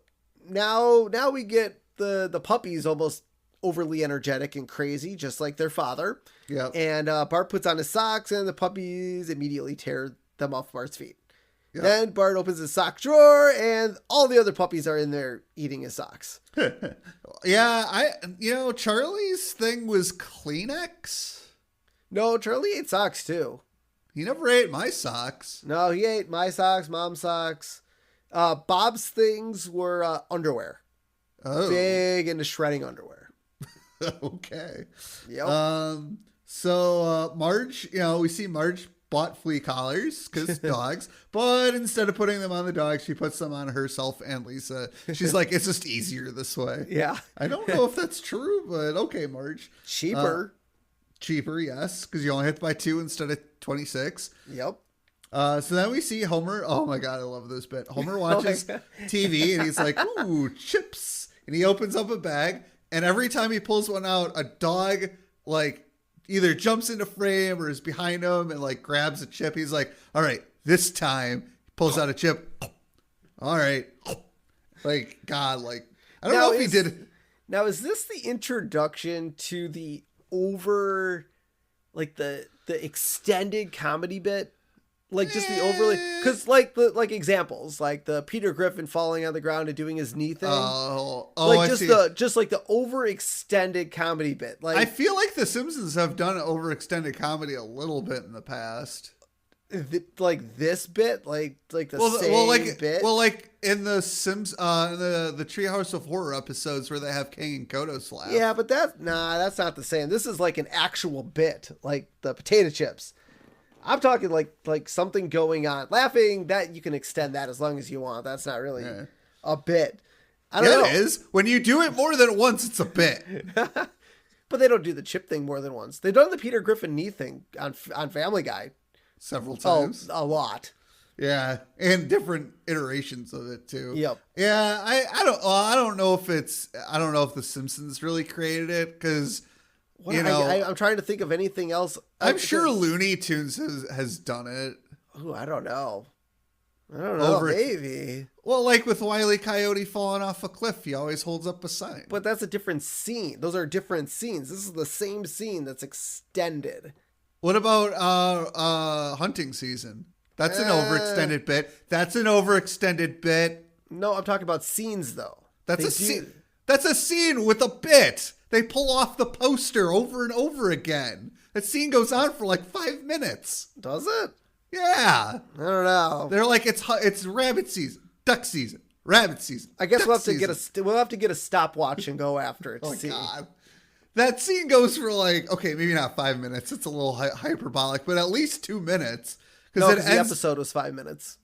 B: now we get the puppies almost overly energetic and crazy, just like their father.
C: Yep.
B: And Bart puts on his socks, and the puppies immediately tear them off Bart's feet.
C: Yep.
B: Then Bart opens his sock drawer, and all the other puppies are in there eating his socks.
C: Yeah, Charlie's thing was Kleenex.
B: No, Charlie ate socks too.
C: He never ate my socks.
B: No, he ate my socks, mom's socks. Bob's things were underwear.
C: Oh.
B: Big into shredding underwear.
C: Okay.
B: Yep.
C: So Marge, we see Marge bought flea collars because dogs, but instead of putting them on the dog, she puts them on herself and Lisa. She's like, it's just easier this way.
B: Yeah.
C: I don't know if that's true, but okay, Marge.
B: Cheaper.
C: Cheaper, yes, because you only have to buy 2 instead of 26.
B: Yep.
C: So then we see Homer. Oh my God, I love this bit. Homer watches TV and he's like, ooh, chips. And he opens up a bag, and every time he pulls one out, a dog either jumps into frame or is behind him and grabs a chip. He's like, all right, this time he pulls out a chip. All right. God, I don't know if he did.
B: Now, is this the introduction to the over, the extended comedy bit? Just the overly, because examples, the Peter Griffin falling on the ground and doing his knee thing.
C: I see.
B: Just the overextended comedy bit.
C: I feel like the Simpsons have done overextended comedy a little bit in the past.
B: This bit, same bit.
C: Well, in the Sims, the Treehouse of Horror episodes where they have King and Kodo slap.
B: Yeah, but that's not the same. This is an actual bit, like the potato chips. I'm talking like something going on. Laughing, that you can extend that as long as you want. That's not really a bit. I don't know.
C: It is. When you do it more than once, it's a bit.
B: But they don't do the chip thing more than once. They've done the Peter Griffin knee thing on Family Guy.
C: Several times.
B: Oh, a lot.
C: Yeah, and different iterations of it too.
B: Yep.
C: Yeah, I don't know if the Simpsons really created it because
B: I'm trying to think of anything else.
C: I'm sure Looney Tunes has done it.
B: Ooh, I don't know. Maybe.
C: Well, with Wile E. Coyote falling off a cliff, he always holds up a sign.
B: But that's a different scene. Those are different scenes. This is the same scene that's extended.
C: What about hunting season? That's an overextended bit. That's an overextended bit.
B: No, I'm talking about scenes though.
C: That's a scene. That's a scene with a bit. They pull off the poster over and over again. That scene goes on for 5 minutes.
B: Does it?
C: Yeah.
B: I don't know.
C: They're it's rabbit season, duck season, rabbit season.
B: I guess we'll have to get a stopwatch and go after it to see.
C: God. That scene goes for maybe not 5 minutes. It's a little hyperbolic, but at least 2 minutes.
B: Because the episode was 5 minutes.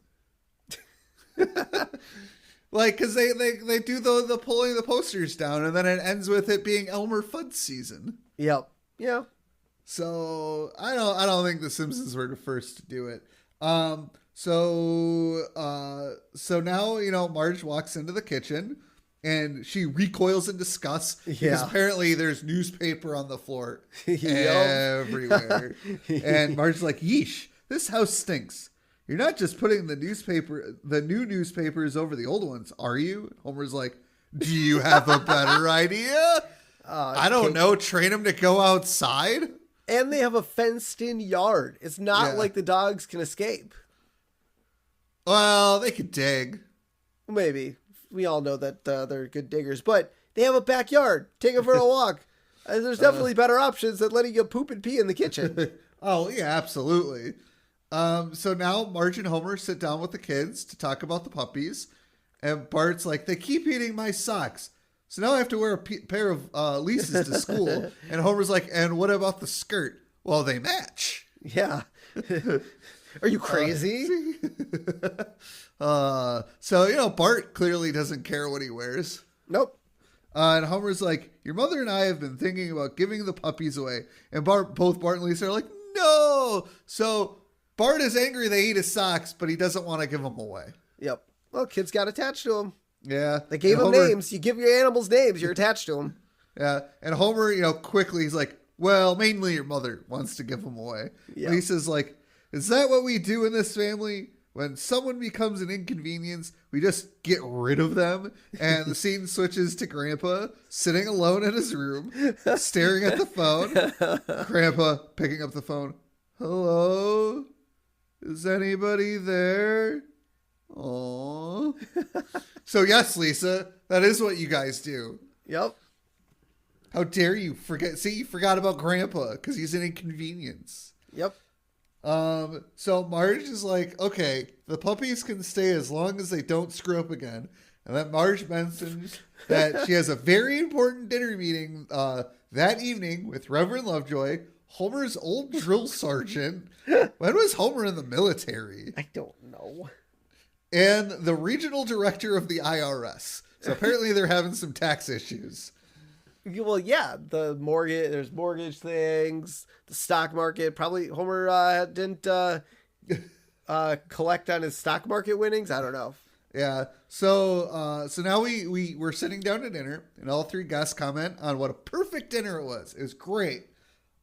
C: Like, because they do the pulling the posters down, and then it ends with it being Elmer Fudd season.
B: Yep. Yeah.
C: So I don't think the Simpsons were the first to do it. So now, Marge walks into the kitchen and she recoils in disgust because apparently there's newspaper on the floor everywhere. And Marge's like, yeesh, this house stinks. You're not just putting the new newspapers over the old ones, are you? Homer's like, do you have a better idea? I don't know. Train them to go outside.
B: And they have a fenced-in yard. It's not like the dogs can escape.
C: Well, they could dig.
B: Maybe. We all know that they're good diggers. But they have a backyard. Take them for a walk. There's definitely better options than letting you poop and pee in the kitchen.
C: Oh, yeah, absolutely. So now Marge and Homer sit down with the kids to talk about the puppies. And Bart's like, they keep eating my socks. So now I have to wear a pair of Lisa's to school. And Homer's like, and what about the skirt? Well, they match.
B: Yeah. Are you crazy?
C: So, Bart clearly doesn't care what he wears.
B: Nope.
C: And Homer's like, your mother and I have been thinking about giving the puppies away. And both Bart and Lisa are like, no. So Bart is angry they eat his socks, but he doesn't want to give them away.
B: Yep. Well, kids got attached to them.
C: Yeah.
B: They gave them names. You give your animals names, you're attached to them.
C: Yeah. And Homer, quickly, he's like, well, mainly your mother wants to give them away. Yep. Lisa's like, is that what we do in this family? When someone becomes an inconvenience, we just get rid of them. And the scene switches to Grandpa sitting alone in his room, staring at the phone. Grandpa picking up the phone. Hello? Is anybody there? Aww. So yes, Lisa, that is what you guys do.
B: Yep.
C: How dare you forget? See, you forgot about Grandpa because he's an inconvenience.
B: Yep.
C: So Marge is like, okay, the puppies can stay as long as they don't screw up again. And then Marge mentions that she has a very important dinner meeting that evening with Reverend Lovejoy, Homer's old drill sergeant. When was Homer in the military?
B: I don't know.
C: And the regional director of the IRS. So apparently they're having some tax issues.
B: Well, yeah, there's mortgage things, the stock market. Probably Homer didn't collect on his stock market winnings. I don't know.
C: Yeah. So now we're sitting down to dinner, and all three guests comment on what a perfect dinner it was. It was great.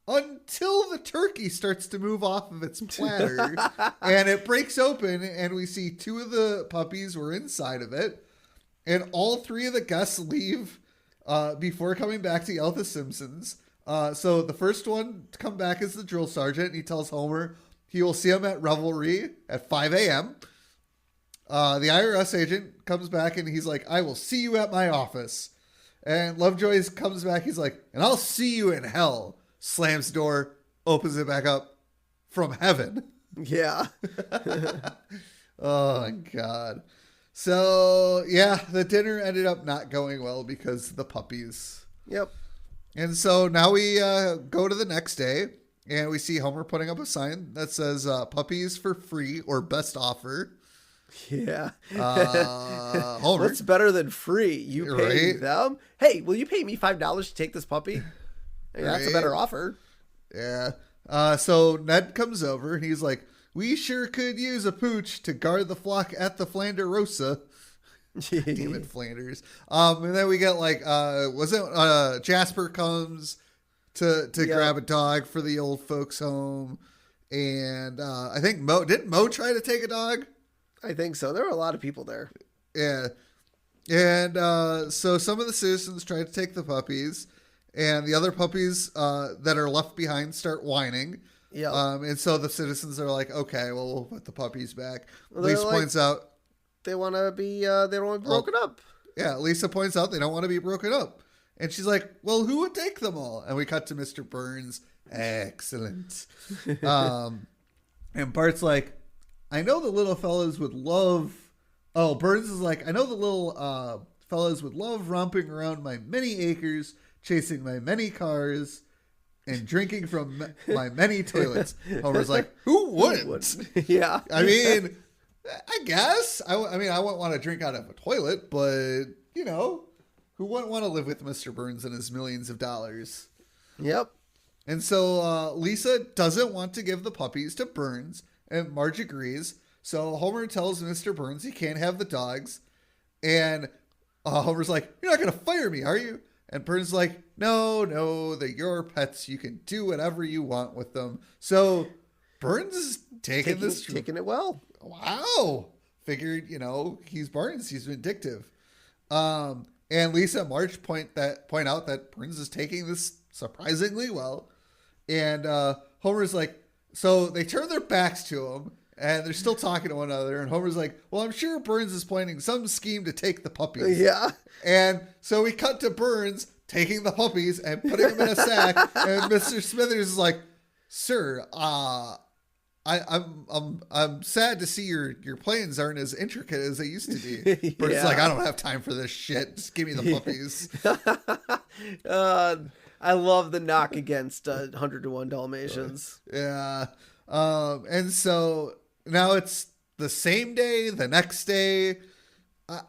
C: Until the turkey starts to move off of its platter and it breaks open and we see two of the puppies were inside of it. And all three of the guests leave before coming back to yell at the Simpsons. So the first one to come back is the drill sergeant. And he tells Homer he will see him at Revelry at 5 a.m. The IRS agent comes back and he's like, I will see you at my office. And Lovejoy comes back. He's like, and I'll see you in hell. Slams door, opens it back up from heaven.
B: Yeah.
C: Oh, my God. So, yeah, the dinner ended up not going well because of the puppies.
B: Yep.
C: And so now we go to the next day, and we see Homer putting up a sign that says puppies for free or best offer.
B: Yeah.
C: Homer.
B: What's better than free? You pay them? Hey, will you pay me $5 to take this puppy? Hey, that's a better offer.
C: Yeah. So Ned comes over and he's like, we sure could use a pooch to guard the flock at the Flanderosa. Damn it, Flanders. And then we get like, Jasper comes to grab a dog for the old folks home. And I think didn't Mo try to take a dog?
B: I think so. There were a lot of people there.
C: Yeah. And so some of the citizens tried to take the puppies. And the other puppies that are left behind start whining.
B: Yeah.
C: And so the citizens are like, okay, well, we'll put the puppies back.
B: Well,
C: Lisa points out
B: they want to be, they don't want to be broken up.
C: Yeah. Lisa points out they don't want to be broken up. And she's like, well, who would take them all? And we cut to Mr. Burns. Excellent. And Bart's like, I know the little fellas would love. Oh, Burns is like, I know the little fellas would love romping around my many acres, chasing my many cars, and drinking from my many toilets. Homer's like, who wouldn't?
B: Yeah.
C: I mean, I guess. I mean, I wouldn't want to drink out of a toilet, but, you know, who wouldn't want to live with Mr. Burns and his millions of dollars?
B: Yep.
C: And so Lisa doesn't want to give the puppies to Burns, and Marge agrees. So Homer tells Mr. Burns he can't have the dogs. And Homer's like, "You're not going to fire me, are you?" And Burns is like, no, they're your pets. You can do whatever you want with them. So Burns is taking
B: it well.
C: Wow. Figured, you know, he's Burns. He's vindictive. And Lisa and Marge point out that Burns is taking this surprisingly well. And Homer's like, so they turn their backs to him, and they're still talking to one another. And Homer's like, well, I'm sure Burns is planning some scheme to take the puppies.
B: Yeah.
C: And so we cut to Burns taking the puppies and putting them in a sack. And Mr. Smithers is like, "Sir, I'm sad to see your plans aren't as intricate as they used to be." Burns is like, "I don't have time for this shit. Just give me the puppies."
B: I love the knock against 101 Dalmatians.
C: Yeah. And so now it's the same day, the next day.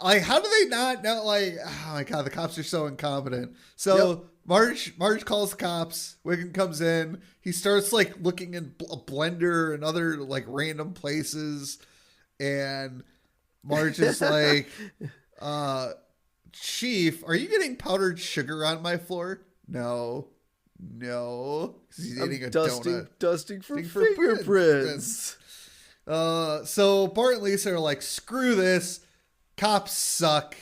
C: Like, how do they not know? Like, oh my God, the cops are so incompetent. So Marge calls the cops. Wiggum comes in. He starts like looking in a blender and other like random places. And Marge is like, "Chief, are you getting powdered sugar on my floor?" No. He's eating a donut.
B: Dusting for fingerprints.
C: So Bart and Lisa are like, "Screw this. Cops suck.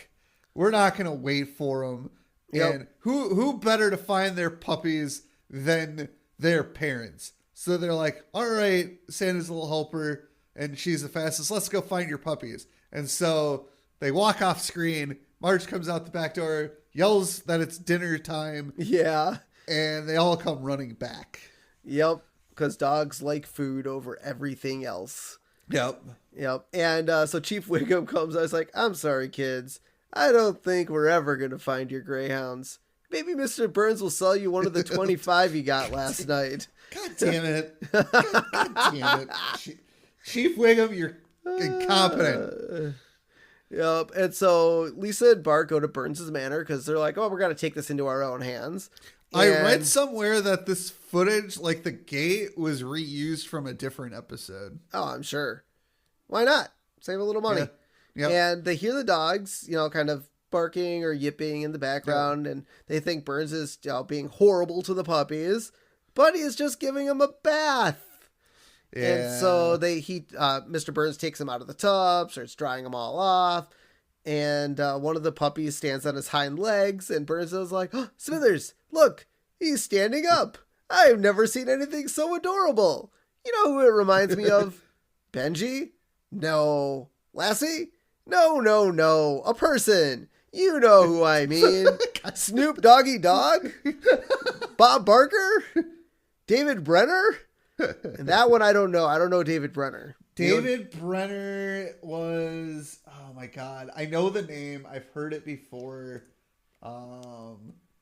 C: We're not going to wait for them." Yep. And who better to find their puppies than their parents? So they're like, "All right, Santa's little helper, and she's the fastest. Let's go find your puppies." And so they walk off screen. Marge comes out the back door, yells that it's dinner time.
B: Yeah.
C: And they all come running back.
B: Yep. Because dogs like food over everything else.
C: Yep.
B: And so Chief Wiggum comes. I was like, "I'm sorry, kids. I don't think we're ever going to find your greyhounds. Maybe Mr. Burns will sell you one of the 25 you got last night."
C: God damn it. God damn it. Chief Wiggum, you're incompetent.
B: Yep. And so Lisa and Bart go to Burns's manor because they're like, "Oh, we're going to take this into our own hands."
C: I read somewhere that this footage, like the gate, was reused from a different episode.
B: Oh, I'm sure. Why not? Save a little money.
C: Yeah. Yep.
B: And they hear the dogs, kind of barking or yipping in the background, and they think Burns is being horrible to the puppies, but he is just giving them a bath. Yeah. And so Mr. Burns takes them out of the tub, starts drying them all off, and one of the puppies stands on his hind legs, and Burns is like, "Oh, Smithers, look, he's standing up. I've never seen anything so adorable. You know who it reminds me of? Benji? No. Lassie? No. A person. You know who I mean. Snoop Doggy Dog? Bob Barker? David Brenner?" And that one I don't know. I don't know David Brenner.
C: David Brenner was, oh my God, I know the name. I've heard it before.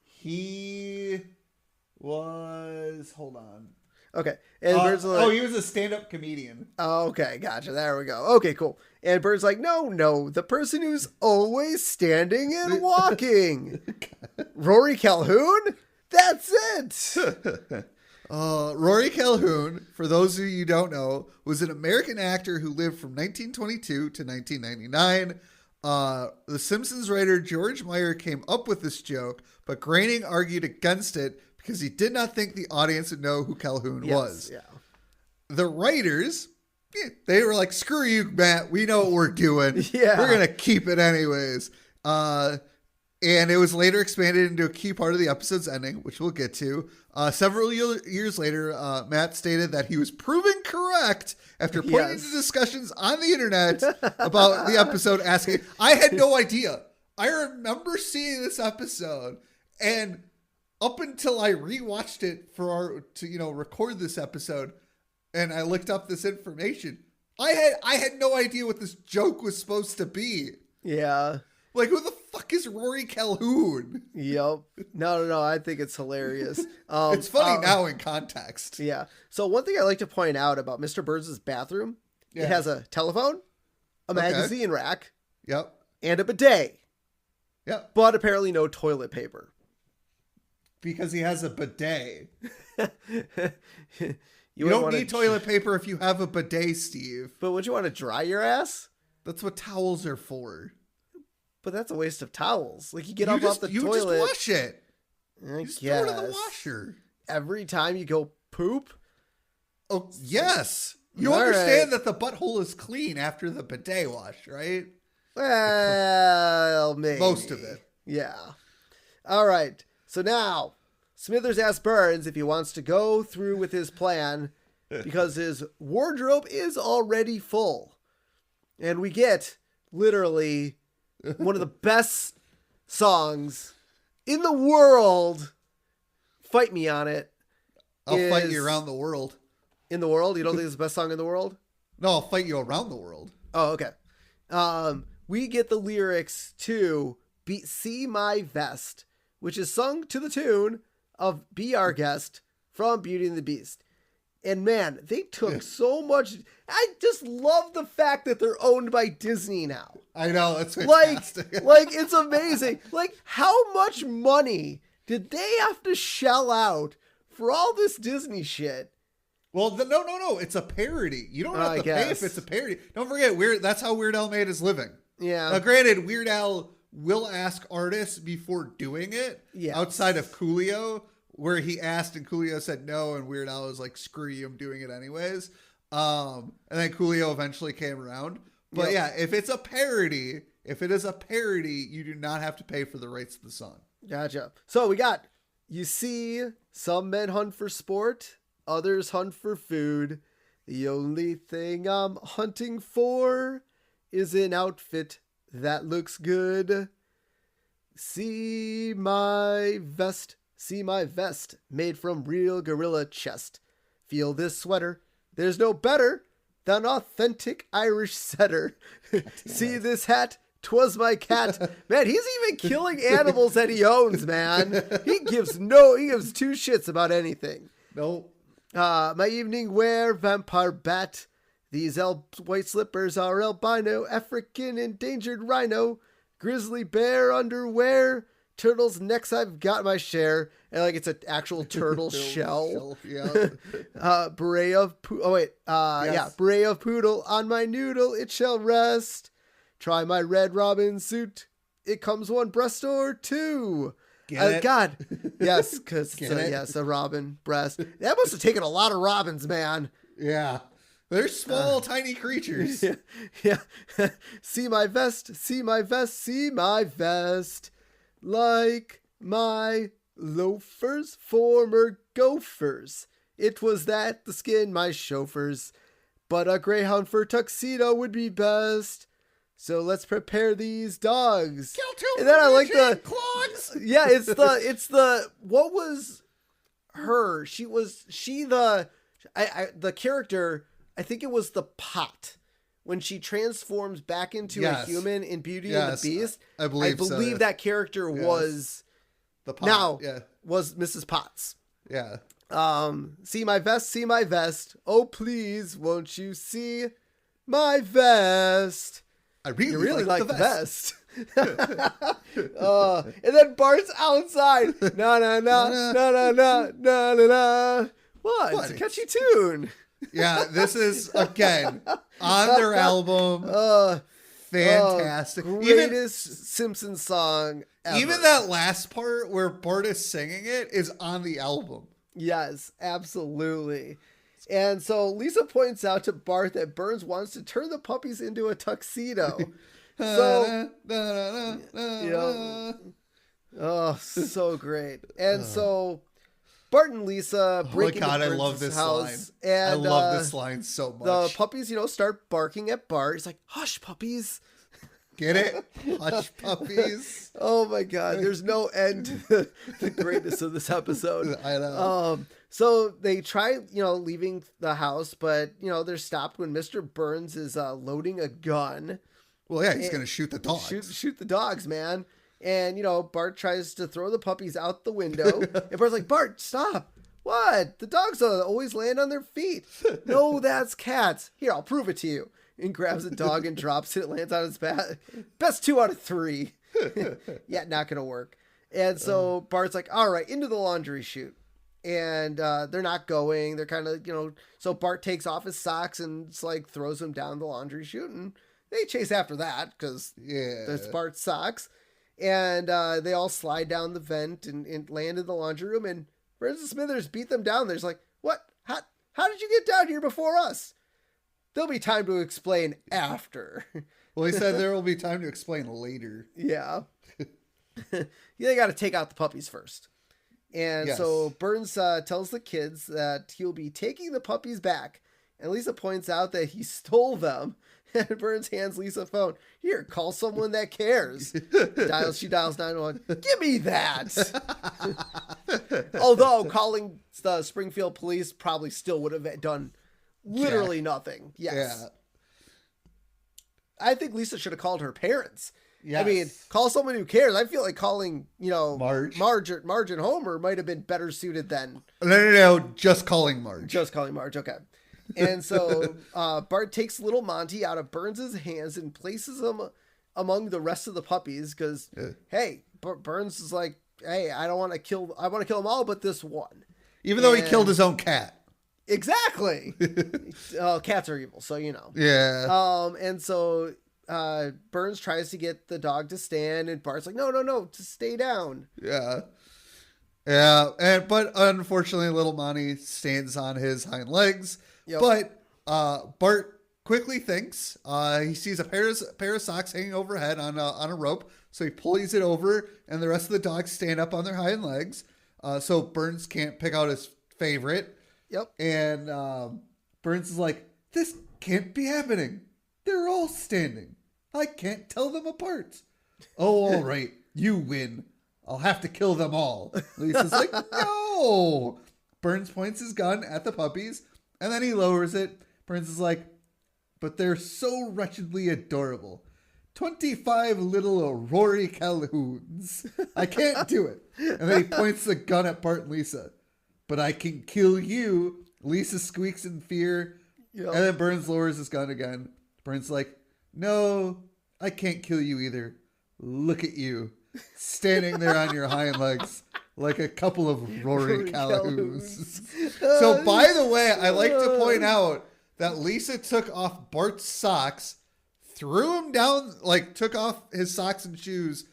C: He was, hold on.
B: Okay. And Bird's like,
C: he was a stand-up comedian.
B: Oh, okay, gotcha. There we go. Okay, cool. And Bird's like, no, the person who's always standing and walking. Rory Calhoun? That's it.
C: Rory Calhoun, for those of you who don't know, was an American actor who lived from 1922 to 1999. The Simpsons writer George Meyer came up with this joke, but Groening argued against it because he did not think the audience would know who Calhoun was.
B: Yeah.
C: The writers, they were like, "Screw you, Matt. We know what we're doing.
B: Yeah.
C: We're going to keep it anyways." And it was later expanded into a key part of the episode's ending, which we'll get to. Several years later, Matt stated that he was proven correct after pointing to discussions on the internet about the episode, asking, "I had no idea. I remember seeing this episode, and up until I rewatched it to record this episode, and I looked up this information, I had no idea what this joke was supposed to be."
B: Yeah.
C: Like, who the fuck is Rory Calhoun?
B: Yep. No. I think it's hilarious.
C: It's funny now in context.
B: Yeah. So one thing I like to point out about Mr. Burns' bathroom, it has a telephone, a magazine rack,
C: Yep.
B: and a bidet.
C: Yep.
B: But apparently no toilet paper.
C: Because he has a bidet. You
B: wouldn't
C: don't need toilet paper if you have a bidet, Steve.
B: But would you want to dry your ass?
C: That's what towels are for.
B: But that's a waste of towels. Like you get up off the
C: You
B: toilet.
C: just wash it.
B: I
C: Just
B: guess.
C: throw it in the washer.
B: Every time you go poop?
C: Oh, yes. You
B: All
C: understand
B: right.
C: that the butthole is clean after the bidet wash, right?
B: Well, maybe.
C: Most of it.
B: Yeah. All right. So now, Smithers asks Burns if he wants to go through with his plan because his wardrobe is already full. And we get, literally, one of the best songs in the world. Fight me on it.
C: I'll fight you around the world.
B: In the world? You don't think it's the best song in the world?
C: No, I'll fight you around the world.
B: Oh, okay. We get the lyrics to See My Vest, which is sung to the tune of Be Our Guest from Beauty and the Beast. And man, they took so much. I just love the fact that they're owned by Disney now.
C: I know, it's fantastic.
B: Like it's amazing. Like, how much money did they have to shell out for all this Disney shit?
C: Well, no. It's a parody. You don't have to pay if
B: guess.
C: it's a parody. Don't forget, that's how Weird Al made his living.
B: Yeah.
C: Now, granted, Weird Al will ask artists before doing it.
B: Yes.
C: Outside of Coolio, where he asked and Coolio said no, and Weird Al was like, "Screw you, I'm doing it anyways." And then Coolio eventually came around. But yeah, if it is a parody, you do not have to pay for the rights to the song.
B: Gotcha. So we got, you see, some men hunt for sport, others hunt for food. The only thing I'm hunting for is an outfit that looks good. See my vest, made from real gorilla chest. Feel this sweater, there's no better than authentic Irish setter. See this hat, 'twas my cat. Man, he's even killing animals that he owns, man. He gives two shits about anything.
C: No.
B: My evening wear, vampire bat. These white slippers are albino, African endangered rhino, grizzly bear underwear, turtles necks, I've got my share. And like it's an actual turtle shell.
C: Yeah.
B: Beret of beret of poodle on my noodle, it shall rest. Try my red robin suit, it comes one breast or two.
C: Get it?
B: God, yes, because
C: it?
B: yes, a robin breast. That must have taken a lot of robins, man.
C: Yeah. They're small, tiny creatures.
B: Yeah. See my vest, see my vest, see my vest. Like my loafers, former gophers. It was that, the skin, my chauffeurs. But a greyhound for tuxedo would be best. So let's prepare these dogs. And then I like the
C: clogs.
B: Yeah, it's the what was her? The character, I think it was the pot. When she transforms back into a human in Beauty and the Beast,
C: I believe so.
B: that character was
C: the pot.
B: now was Mrs. Potts.
C: Yeah.
B: See my vest. Oh, please, won't you see my vest?
C: I really,
B: really like the vest.
C: vest.
B: And then Bart's outside. Na na na na na na na na na. What? It's a catchy tune.
C: Yeah, this is again on their album. Fantastic.
B: Greatest Simpsons song ever.
C: Even that last part where Bart is singing it is on the album.
B: Yes, absolutely. And so Lisa points out to Bart that Burns wants to turn the puppies into a tuxedo. So, so great. And so Bart and Lisa break into Burns' house. And
C: I love this line so much.
B: The puppies, start barking at Bart. He's like, "Hush, puppies."
C: Get it? Hush, puppies.
B: Oh my God. There's no end to the greatness of this episode.
C: I know.
B: So they try, leaving the house, but, they're stopped when Mr. Burns is loading a gun.
C: Well, yeah, he's going to shoot the dogs.
B: Shoot the dogs, man. And, Bart tries to throw the puppies out the window. And Bart's like, "Bart, stop. What? The dogs always land on their feet." "No, that's cats. Here, I'll prove it to you." and grabs a dog and drops it. It lands on its back. Best 2 out of 3. Yeah, not going to work. And so Bart's like, all right, into the laundry chute. And they're not going. They're kind of, so Bart takes off his socks and it's like throws them down the laundry chute. And they chase after that because there's Bart's socks. And they all slide down the vent and land in the laundry room. And Burns and Smithers beat them down. There's like, what? How did you get down here before us? There'll be time to explain after.
C: Well, he said there will be time to explain later.
B: Yeah. They got to take out the puppies first. And so Burns tells the kids that he'll be taking the puppies back. And Lisa points out that he stole them. And Burns hands Lisa a phone. Here, call someone that cares. She dials 911. Give me that. Although calling the Springfield police probably still would have done literally nothing. Yes. Yeah. I think Lisa should have called her parents. Yes. I mean, call someone who cares. I feel like calling, Marge and Homer might have been better suited than.
C: No. Just calling Marge.
B: Just calling Marge. Okay. And so Bart takes little Monty out of Burns' hands and places him among the rest of the puppies because, hey, Burns is like, hey, I want to kill them all, but this one.
C: Even though he killed his own cat.
B: Exactly. Cats are evil, so you know.
C: Yeah.
B: And so Burns tries to get the dog to stand, and Bart's like, no, just stay down.
C: Yeah. But unfortunately, little Monty stands on his hind legs. Yep. But Bart quickly thinks he sees a pair of socks hanging overhead on a rope, so he pulleys it over, and the rest of the dogs stand up on their hind legs. So Burns can't pick out his favorite.
B: Yep.
C: And Burns is like, this can't be happening. They're all standing. I can't tell them apart. Oh, all right. You win. I'll have to kill them all. Lisa's like, no. Burns points his gun at the puppies, and then he lowers it. Burns is like, but they're so wretchedly adorable. 25 little Rory Calhouns. I can't do it. And then he points the gun at Bart and Lisa. But I can kill you. Lisa squeaks in fear. Yep. And then Burns lowers his gun again. Burns like, no, I can't kill you either. Look at you. Standing there on your hind legs like a couple of Rory Calhouns. So by the way, I like to point out that Lisa took off Bart's socks, threw him down, took off his socks and shoes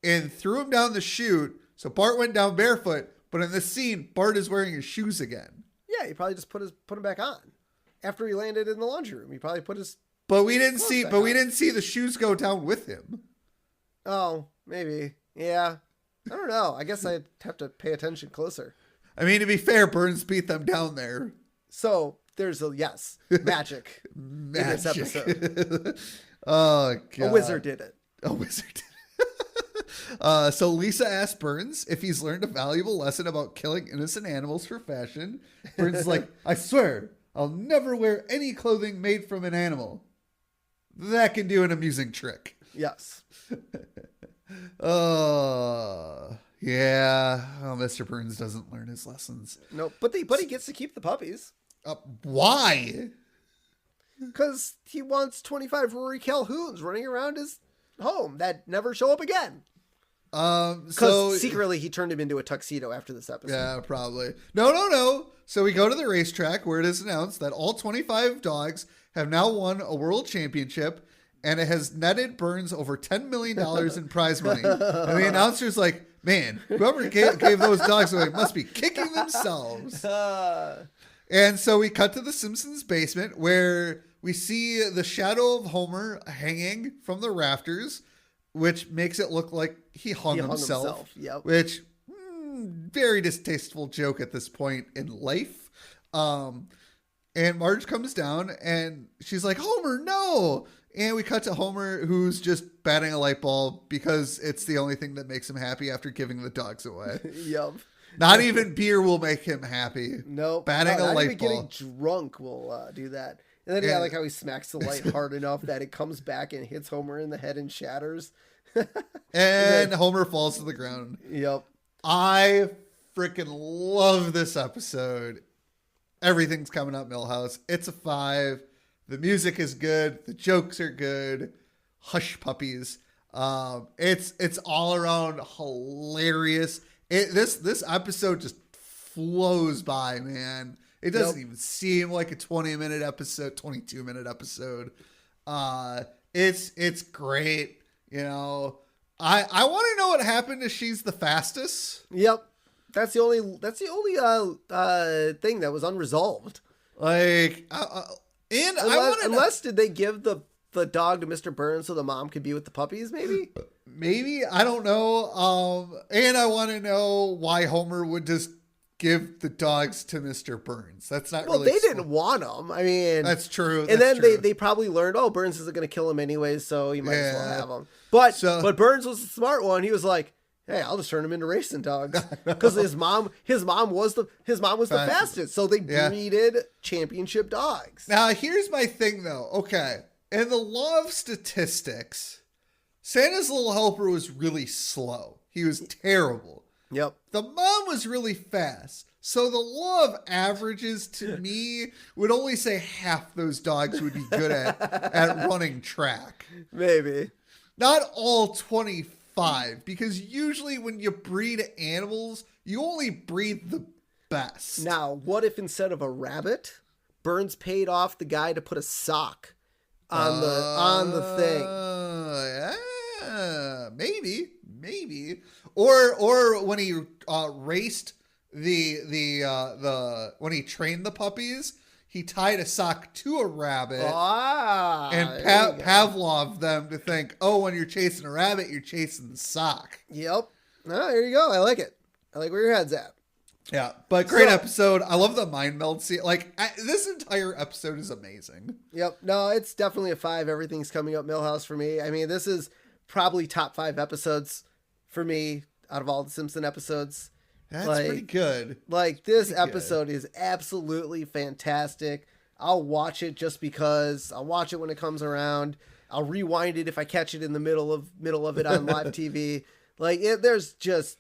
C: and threw him down the chute. So Bart went down barefoot. But in this scene, Bart is wearing his shoes again.
B: Yeah, he probably just put them back on after he landed in the laundry room. He probably put his.
C: But we didn't see the shoes go down with him.
B: Oh, maybe. Yeah, I don't know. I guess I'd have to pay attention closer.
C: I mean, to be fair, Burns beat them down there. So
B: there's magic in this episode.
C: Oh God,
B: a wizard did it.
C: A wizard did it. So Lisa asks Burns if he's learned a valuable lesson about killing innocent animals for fashion. Burns is like, I swear, I'll never wear any clothing made from an animal. That can do an amusing trick.
B: Yes.
C: Yeah. Oh, Mr. Burns doesn't learn his lessons.
B: No, but he gets to keep the puppies.
C: Why?
B: Because he wants 25 Rory Calhouns running around his home that never show up again. Because secretly he turned him into a tuxedo after this episode.
C: Yeah, probably. No. So we go to the racetrack where it is announced that all 25 dogs have now won a world championship, and it has netted Burns over $10 million in prize money. And the announcer's like, man, whoever gave those dogs away must be kicking themselves. And so we cut to the Simpsons basement where we see the shadow of Homer hanging from the rafters, which makes it look like he hung himself.
B: Yep.
C: Which, very distasteful joke at this point in life. And Marge comes down and she's like, Homer, no! And we cut to Homer, who's just batting a light bulb because it's the only thing that makes him happy after giving the dogs away.
B: Yep.
C: Not even beer will make him happy.
B: Nope.
C: Batting a light bulb.
B: Getting drunk will do that. And then, I like how he smacks the light hard enough that it comes back and hits Homer in the head and shatters.
C: And Homer falls to the ground.
B: Yep.
C: I freaking love this episode. Everything's coming up Millhouse. It's a 5. The music is good. The jokes are good. Hush puppies. It's all around hilarious. This episode just flows by, man. It doesn't even seem like a 20-minute episode, 22-minute episode. It's great. You know, I want to know what happened to She's the Fastest.
B: Yep. That's the only thing that was unresolved.
C: Like,
B: unless did they give the dog to Mr. Burns so the mom could be with the puppies? Maybe
C: I don't know. And I want to know why Homer would just give the dogs to Mr. Burns. That's not really.
B: Well, they didn't want them. I mean,
C: that's true.
B: And then they probably learned, oh, Burns isn't going to kill him anyways, so you might as well have them. But Burns was the smart one. He was like, hey, I'll just turn him into racing dogs, because his mom was the fastest. So they breeded championship dogs.
C: Now here's my thing though. Okay, in the law of statistics, Santa's Little Helper was really slow. He was terrible.
B: Yep.
C: The mom was really fast. So the law of averages to me would only say half those dogs would be good at running track.
B: Maybe.
C: Not all 25, because usually when you breed animals, you only breed the best.
B: Now, what if instead of a rabbit, Burns paid off the guy to put a sock on the thing?
C: Yeah, maybe. Or when he raced the when he trained the puppies, he tied a sock to a rabbit and Pavlov them to think, oh, when you're chasing a rabbit, you're chasing the sock.
B: Yep. Oh, there you go. I like it. I like where your head's at.
C: Yeah, but great episode. I love the mind meld scene. Like, this entire episode is amazing.
B: Yep. No, it's definitely a 5. Everything's coming up Millhouse for me. I mean, this is probably top 5 episodes for me out of all the Simpson episodes.
C: That's pretty good.
B: Like, this episode is absolutely fantastic. I'll watch it just because. I'll watch it when it comes around. I'll rewind it if I catch it in the middle of it on live TV. Like, there's just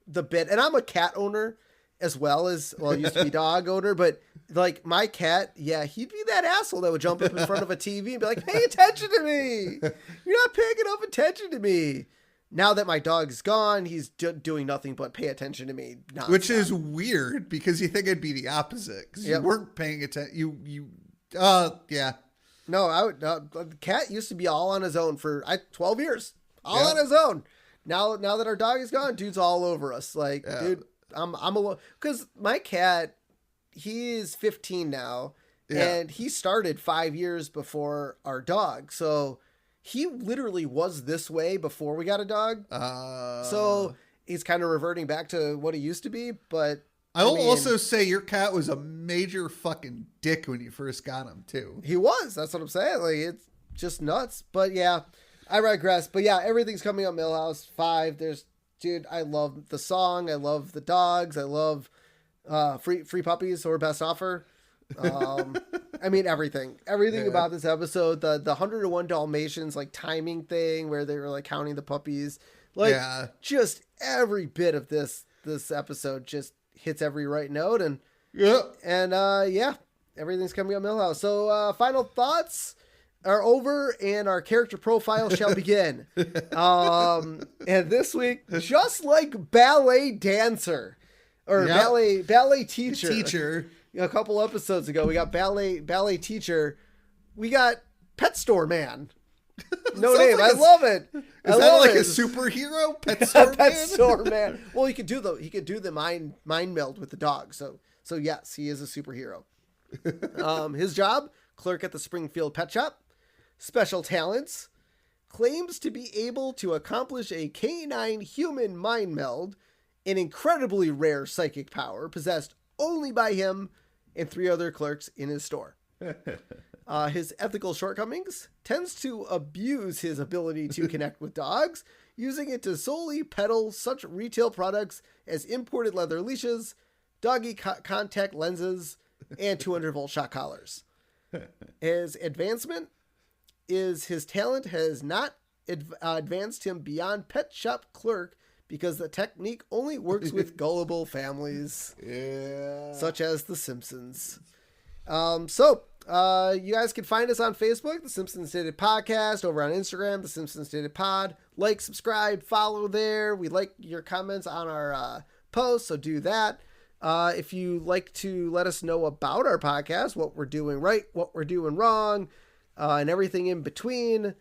B: the bit. And I'm a cat owner as well as, well, I used to be dog owner, but like my cat, he'd be that asshole that would jump up in front of a TV and be like, pay attention to me. You're not paying enough attention to me. Now that my dog's gone, he's doing nothing but pay attention to me. Nonstop.
C: Which is weird because you think it'd be the opposite because you weren't paying attention. Yeah.
B: No, the cat used to be all on his own for 12 years. All on his own. Now that our dog is gone, dude's all over us. Like, dude, I'm alone. Because my cat, he's 15 now, and he started 5 years before our dog. So he literally was this way before we got a dog. So he's kind of reverting back to what he used to be. But
C: I will also say your cat was a major fucking dick when you first got him too.
B: He was. That's what I'm saying. Like, it's just nuts. But yeah, I regress. But yeah, everything's coming up Millhouse 5. Dude, I love the song. I love the dogs. I love free puppies or best offer. I mean, everything about this episode, the 101 Dalmatians, like timing thing where they were like counting the puppies, like just every bit of this episode just hits every right note. And everything's coming up Millhouse. So final thoughts are over and our character profile shall begin. And this week, just like ballet dancer or ballet teacher. A couple episodes ago, we got ballet teacher. We got pet store man. No name. I love it.
C: Is that like a superhero? Pet store man?
B: Pet store man. Well, he could do the mind meld with the dog. So yes, he is a superhero. His job, clerk at the Springfield Pet Shop. Special talents, claims to be able to accomplish a canine human mind meld, an incredibly rare psychic power possessed only by him and 3 other clerks in his store. His ethical shortcomings, tends to abuse his ability to connect with dogs, using it to solely peddle such retail products as imported leather leashes, doggy contact lenses, and 200-volt shock collars. His advancement is his talent has not advanced him beyond pet shop clerk because the technique only works with gullible families, such as the Simpsons. So You guys can find us on Facebook, The Simpsons Did It Podcast, over on Instagram, The Simpsons Did It Pod. Like, subscribe, follow there. We like your comments on our posts, so do that. If you like to let us know about our podcast, what we're doing right, what we're doing wrong, and everything in between,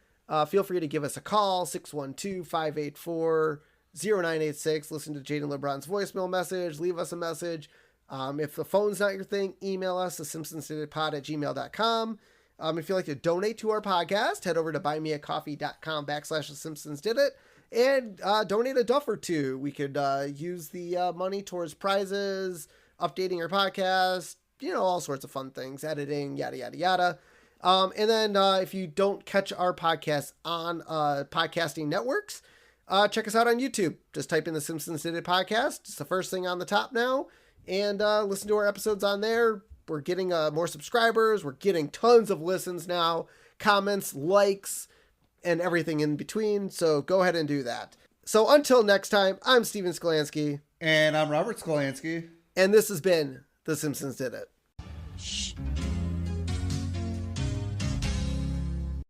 B: feel free to give us a call, 612-584-0986. Listen to Jaden LeBron's voicemail message. Leave us a message. If the phone's not your thing, email us at simpsonsdiditpod@gmail.com. If you'd like to donate to our podcast, head over to buymeacoffee.com/The Simpsons Did It and donate a duff or two. We could use the money towards prizes, updating our podcast, all sorts of fun things, editing, yada, yada, yada. And then if you don't catch our podcast on podcasting networks, check us out on YouTube. Just type in The Simpsons Did It Podcast. It's the first thing on the top now. And listen to our episodes on there. We're getting more subscribers. We're getting tons of listens now, comments, likes, and everything in between. So go ahead and do that. So until next time, I'm Steven Skolansky.
C: And I'm Robert Skolansky.
B: And this has been The Simpsons Did It.
D: Shh.